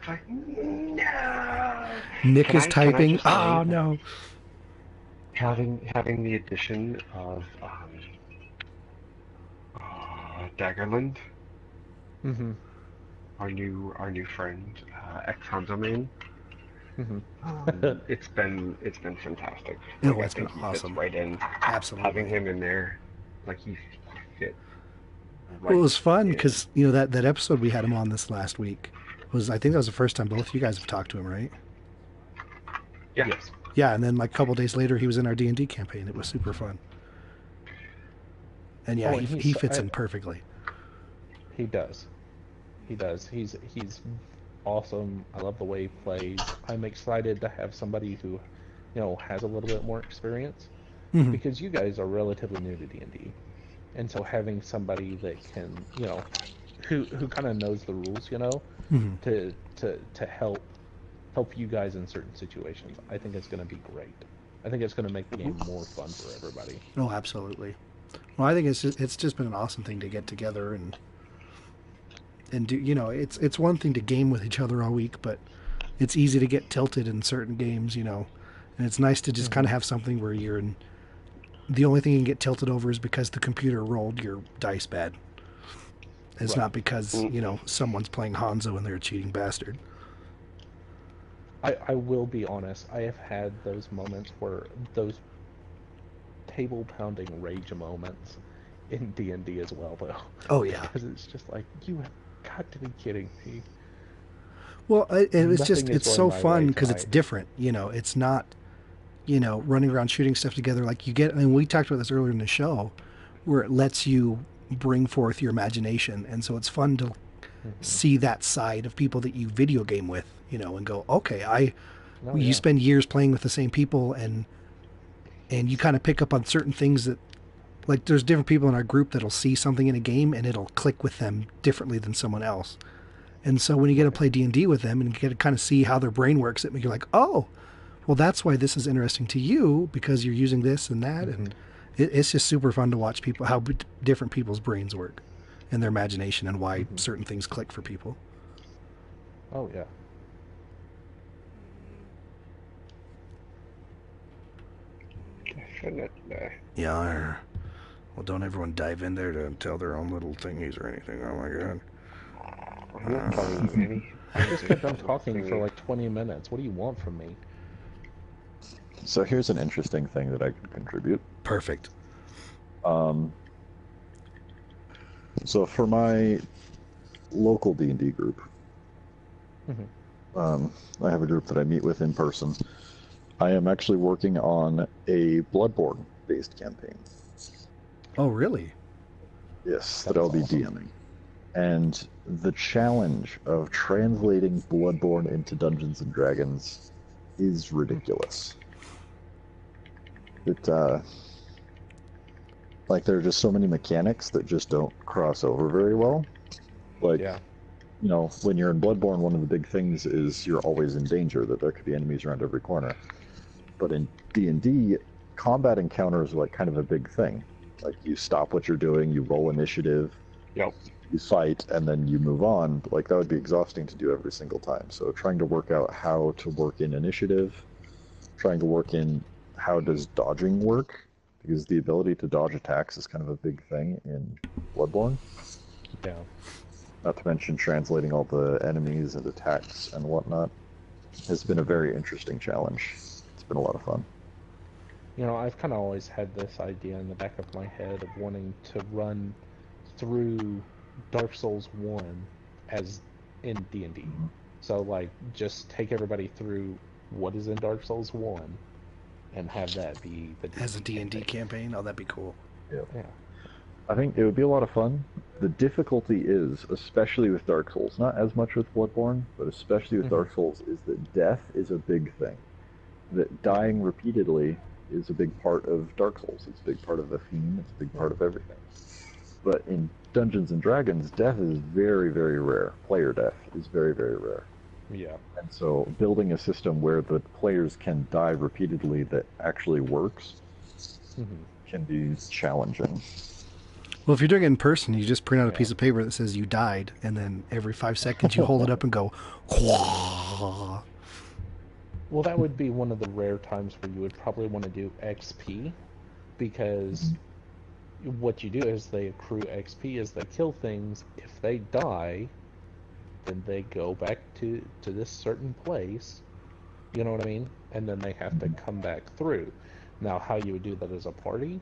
Like, no. Nick Can is I typing. just say Oh, that no. Having the addition of Daggerland, Mm-hmm. our new friend, ex Hanzo main. Mm-hmm. It's been fantastic. Oh, I it's been think he awesome. fits right in. Absolutely. Having him in there, like he fit. Right Well, it was fun in. because, you know, that episode we had him on this last week was, I think that was the first time both you guys have talked to him, right? Yeah. Yes. Yeah, and then like a couple days later, he was in our D&D campaign. It was super fun. And yeah, Oh, and he he's- fits I- in perfectly. He does. He does. He's awesome. I love the way he plays. I'm excited to have somebody who, you know, has a little bit more experience Mhm. because you guys are relatively new to D&D, and so having somebody that can, you know, who kind of knows the rules, you know, Mhm. to help you guys in certain situations, I think it's going to be great. I think it's going to make the game more fun for everybody. Oh, absolutely. Well, I think it's just been an awesome thing to get together and do. You know, it's one thing to game with each other all week, but it's easy to get tilted in certain games, you know. And it's nice to just kind of have something where you're in. The only thing you can get tilted over is because the computer rolled your dice bad. It's Right. not because, you know, someone's playing Hanzo and they're a cheating bastard. I will be honest, I have had those moments where those table pounding rage moments in D&D as well, though. Oh, yeah. Because it's just like, you have got to be kidding me. Well, it's just, Nothing is it's going so my fun way because it's tonight. different. You know, it's not, you know, running around shooting stuff together like you get. And we talked about this earlier in the show where it lets you bring forth your imagination. And so it's fun to see that side of people that you video game with, you know, and go, okay, Oh, you yeah. spend years playing with the same people and you kind of pick up on certain things that, like, there's different people in our group that'll see something in a game and it'll click with them differently than someone else. And so when you get to play D&D with them and you get to kind of see how their brain works, it makes you like, oh, well, that's why this is interesting to you because you're using this and that. And it's just super fun to watch people, how different people's brains work and their imagination and why certain things click for people. Oh, yeah. Definitely. Yeah. Well, don't everyone dive in there to tell their own little thingies or anything. Oh, my God. I'm not telling you any. I just kept on talking for like 20 minutes. What do you want from me? So here's an interesting thing that I could contribute. Perfect. So for my local D&D group, Mhm. I have a group that I meet with in person. I am actually working on a Bloodborne-based campaign. Oh, really? Yes, That that I'll is be awesome. DMing. And the challenge of translating Bloodborne into Dungeons and Dragons is ridiculous. It, like, there are just so many mechanics that just don't cross over very well. Like, Yeah. you know, when you're in Bloodborne, one of the big things is you're always in danger, that there could be enemies around every corner. But in D&D, combat encounters are like kind of a big thing. Like, you stop what you're doing, you roll initiative, Yep. you fight, and then you move on. But, like, that would be exhausting to do every single time. So trying to work out how to work in initiative, trying to work in how does dodging work, because the ability to dodge attacks is kind of a big thing in Bloodborne. Yeah. Not to mention translating all the enemies and attacks and whatnot has been a very interesting challenge. It's been a lot of fun. You know, I've kind of always had this idea in the back of my head of wanting to run through Dark Souls 1 as in D&D. So, like, just take everybody through what is in Dark Souls 1 and have that be the D&D As a D&D campaign? Oh, that'd be cool. Yeah. Yeah. I think it would be a lot of fun. The difficulty is, especially with Dark Souls, not as much with Bloodborne, but especially with Dark Souls, is that death is a big thing. That dying repeatedly is a big part of Dark Souls. It's a big part of the theme. It's a big part of everything. But in Dungeons and Dragons, death is very, very rare. Player death is very, very rare. Yeah. And so building a system where the players can die repeatedly that actually works can be challenging. Well, if you're doing it in person, you just print out a piece of paper that says you died, and then every 5 seconds you hold it up and go, "Wah." Well, that would be one of the rare times where you would probably want to do XP, because what you do is they accrue XP as they kill things. If they die, then they go back to this certain place, you know what I mean? And then they have to come back through. Now, how you would do that as a party,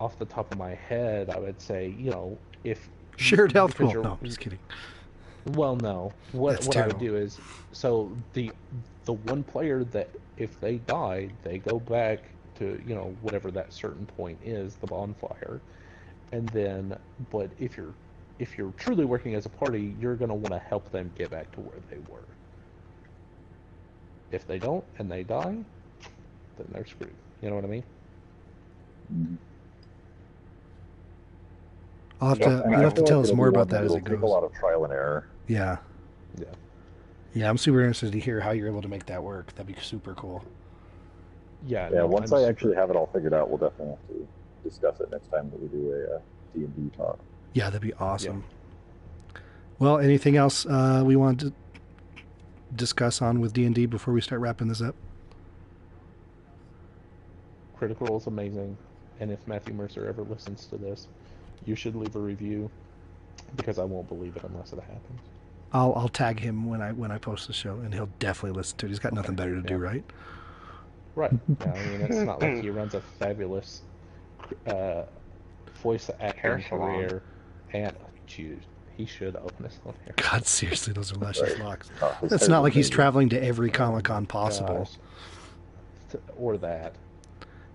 off the top of my head, I would say, you know, if... Shared health because pool. you're- No, I'm just kidding. Well, no. That's What I would terrible. do is, so the one player that if they die, they go back to, you know, whatever that certain point is, the bonfire, and then, but if you're truly working as a party, you're gonna want to help them get back to where they were. If they don't and they die, then they're screwed. You know what I mean? I'll have Yeah, to, and you'll I have to feel tell like us it'll more be about one that as it it'll take a goes. lot of trial and error. Yeah. Yeah. Yeah, I'm super interested to hear how you're able to make that work. That'd be super cool. Yeah. Yeah, no, once I'm I super- actually have it all figured out, we'll definitely have to discuss it next time that we do a D&D talk. Yeah, that'd be awesome. Well, anything else we want to discuss on with D&D before we start wrapping this up? Critical Role is amazing, and if Matthew Mercer ever listens to this, you should leave a review, because I won't believe it unless it happens. I'll tag him when I post the show, and he'll definitely listen to it. He's got nothing better to do, right? Right. Yeah, I mean, it's not like he runs a fabulous voice acting Hair salon. career, and choose. He should open his own hair. God, seriously, those are luscious Right. locks. His It's hair's not like he's amazing. traveling to every Comic-Con possible. Gosh. Or that.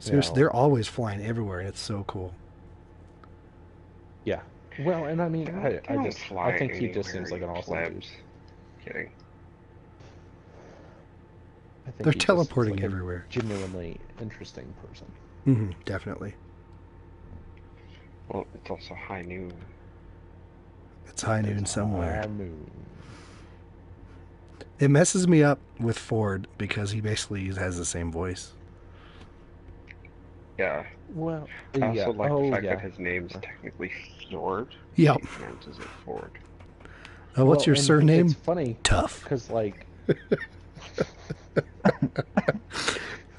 Seriously, No. they're always flying everywhere, and it's so cool. Yeah. Well, and I mean, They don't fly I think he just anywhere, seems like an you awesome dude. plebs. Kidding. I think They're he just seems teleporting like a everywhere. Genuinely interesting person. Definitely. Well, it's also high noon. It's high noon somewhere. High noon. It messes me up with Ford because he basically has the same voice. Yeah. Well, I also yeah. like Oh, the fact yeah. that his name's technically Fjord. Yep. He pronounces it Ford. What's Well, your and surname? It's funny Tough. because, like,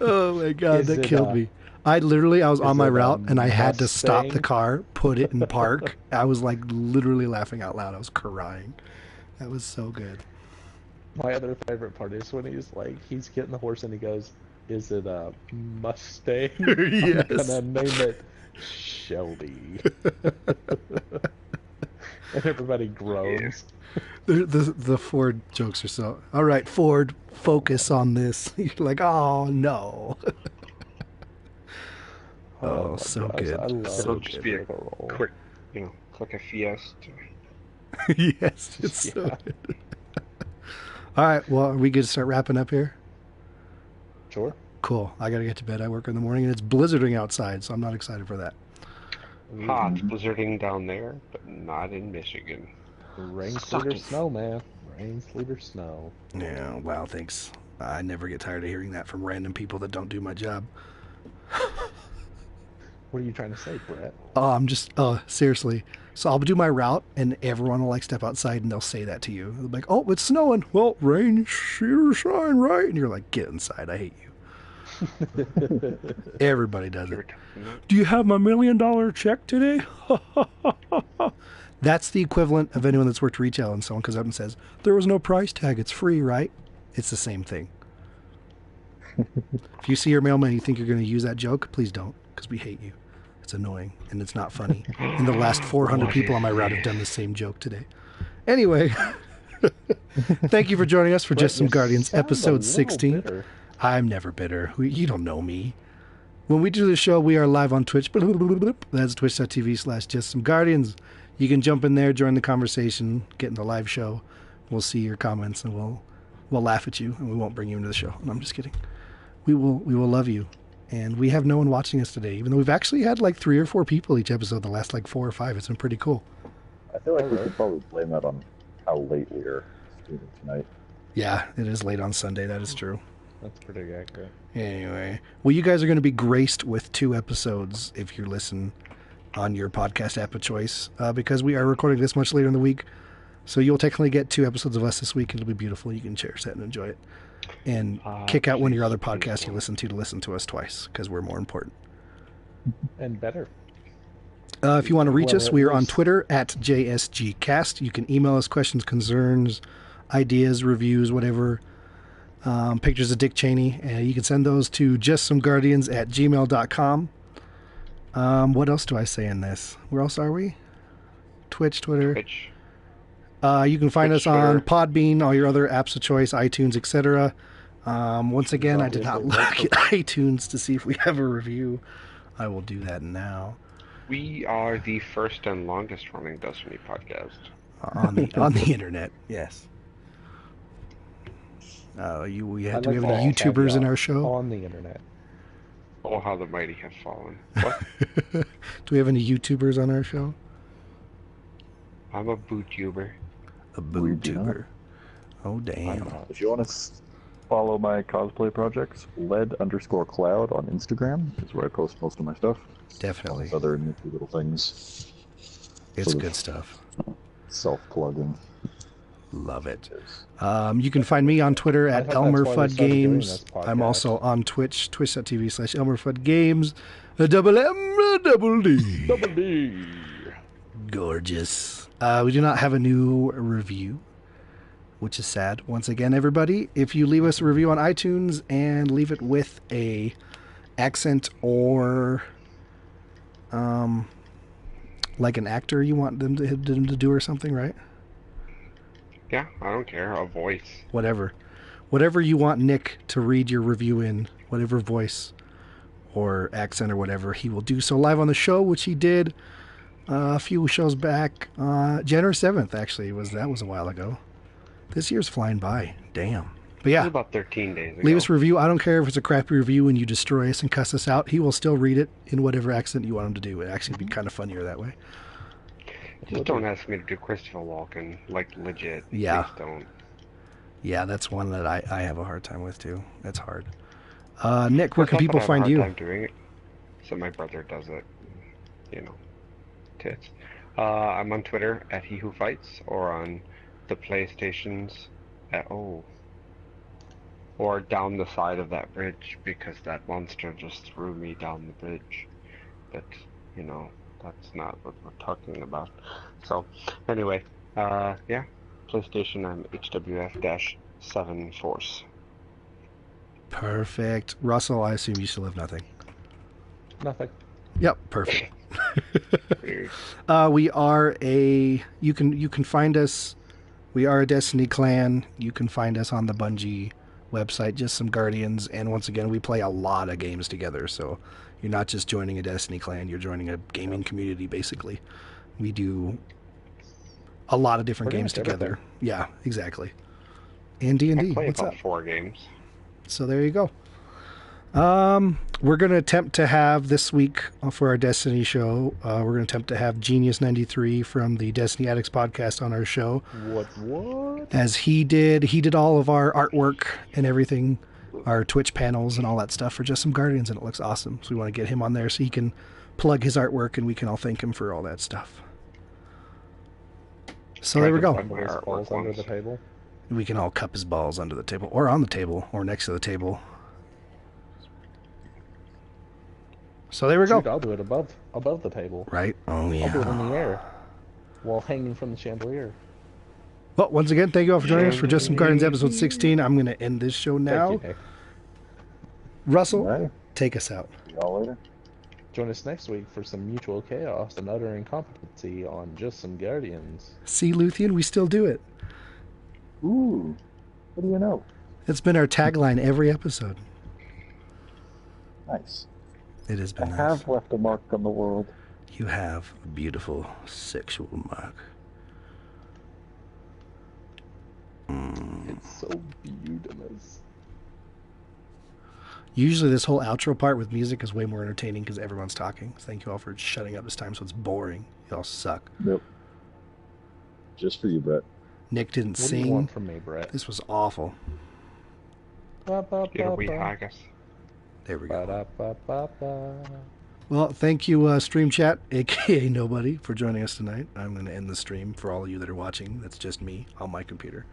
Oh my god, Is that it, killed me. I was on my it a route and I had to stop the Mustang? car, put it in park. I was like literally laughing out loud. I was crying. That was so good. my other favorite part is when he's getting the horse and he goes, "Is it a Mustang?" Yes. I'm gonna name it Shelby. And everybody groans. The Ford jokes are so. All right, Ford, focus on this. You're like, oh no. Oh, my so gosh, good. I love So It'll just be a Critical Role. quick, click a Fiesta. Yes, it's so Yeah. good. All right, well, are we good to start wrapping up here? Sure. Cool. I got to get to bed. I work in the morning, and it's blizzarding outside, so I'm not excited for that. Hot, blizzarding down there, but not in Michigan. Rain, sleet, or Sucking. snow, man. Rain, sleet, or snow. Yeah, wow, thanks. I never get tired of hearing that from random people that don't do my job. What are you trying to say, Brett? Seriously. So I'll do my route, and everyone will step outside, and they'll say that to you. They'll be like, "Oh, it's snowing." Well, rain, sheer shine, right? And you're like, "Get inside! I hate you." Everybody does You were it. talking about- Do you have my $1 million check today? That's the equivalent of anyone that's worked retail and someone comes up and says, "There was no price tag. It's free, right?" It's the same thing. If you see your mailman and you think you're going to use that joke, please don't, because we hate you. It's annoying, and it's not funny. And the last 400 people on my route have done the same joke today. Anyway, thank you for joining us for Just Some Guardians, episode 16. Bitter. I'm never bitter. You don't know me. When we do the show, we are live on Twitch. That's twitch.tv/JustSomeGuardians. You can jump in there, join the conversation, get in the live show. We'll see your comments, and we'll laugh at you, and we won't bring you into the show. No, I'm just kidding. We will love you. And we have no one watching us today, even though we've actually had like 3 or 4 people each episode, the last like 4 or 5. It's been pretty cool. I feel like we could probably blame that on how late we are streaming tonight. Yeah, it is late on Sunday. That is true. That's pretty accurate. Anyway, well, you guys are going to be graced with 2 episodes if you listen on your podcast app of choice, because we are recording this much later in the week. So you'll technically get 2 episodes of us this week. It'll be beautiful. You can cherish that and enjoy it. And kick out one of your other podcasts you listen to us twice, because we're more important. And better. If you want to reach us, we are on Twitter at JSGcast. You can email us questions, concerns, ideas, reviews, whatever. Pictures of Dick Cheney. And you can send those to justsomeguardians@gmail.com. What else do I say in this? Where else are we? Twitch, Twitter. Twitch. You can find us on Podbean, all your other apps of choice, iTunes, etc. Once again, I did not look at iTunes to see if we have a review. I will do that now. We are the first and longest running Destiny podcast. On the internet, yes. Do we have any YouTubers in our show? On the internet. Oh, how the mighty have fallen. What? Do we have any YouTubers on our show? I'm a boottuber. A boottuber. Oh, damn. If you want to follow my cosplay projects, led_cloud on Instagram is where I post most of my stuff. Definitely. Other nifty little things. It's Sort of good stuff. Self-plugging. Love it. You can find me on Twitter at ElmerFudGames. I'm also on Twitch, twitch.tv/ElmerFudGames. Double M, double D. Double D. Gorgeous. We do not have a new review, which is sad. Once again, everybody, if you leave us a review on iTunes and leave it with a accent or like an actor you want them to do or something, right? Yeah, I don't care. A voice. Whatever you want Nick to read your review in, whatever voice or accent or whatever, he will do so live on the show, which he did a few shows back. January 7th, actually, was a while ago. This year's flying by. Damn. But yeah, About 13 days ago. leave us a review. I don't care if it's a crappy review and you destroy us and cuss us out. He will still read it in whatever accent you want him to do. It actually be kind of funnier that way. Just don't ask me to do Christopher Walken, like legit. Yeah. Please don't. Yeah, that's one that I have a hard time with too. That's hard. Nick, where It's can not people that I have a find hard you? time doing it. So my brother does it. You know, tits. I'm on Twitter at He Who Fights, or on the PlayStations at or down the side of that bridge, because that monster just threw me down the bridge. But you know, that's not what we're talking about. So anyway, yeah, PlayStation, I'm HWF-7 Force. Perfect. Russell, I assume you still have nothing. Nothing. Yep, perfect. Weird. We are you can find us. We are a Destiny clan. You can find us on the Bungie website, Just Some Guardians. And once again, we play a lot of games together. So you're not just joining a Destiny clan, you're joining a gaming community, basically. We do a lot of different Pretty games much together. everything. Yeah, exactly. And I D&D. play What's about up? 4 games. So there you go. We're going to attempt to have this week for our Destiny show, we're going to attempt to have Genius93 from the Destiny Addicts podcast on our show. What? As he did all of our artwork and everything, our Twitch panels and all that stuff for Just Some Guardians, and it looks awesome. So we want to get him on there so he can plug his artwork and we can all thank him for all that stuff. So there we go. Tried to Those artwork balls under once. the table. We can all cup his balls under the table, or on the table, or next to the table. So there we go. Shoot, I'll do it above the table. Right? Oh, I'll do it yeah. in the air, while hanging from the chandelier. Well, once again, thank you all for joining us for Just Some Guardians episode 16. I'm going to end this show now. Thank you, Nick. Russell, All right. take us out. See y'all later. Join us next week for some mutual chaos and utter incompetency on just some Guardians. See, Luthien, we still do it. Ooh, what do you know? It's been our tagline every episode. Nice. It has I been nice. have left a mark on the world. You have a beautiful sexual mark. It's so beautiful. Usually this whole outro part with music is way more entertaining because everyone's talking. So thank you all for shutting up this time so it's boring. Y'all suck. Nope. Just for you, Brett. Nick didn't What do you sing. want from me, Brett? This was awful. Get a wee haggis. There we go. Ba-da-ba-ba-ba. Well, thank you, Stream Chat, aka Nobody, for joining us tonight. I'm going to end the stream for all of you that are watching. That's just me on my computer.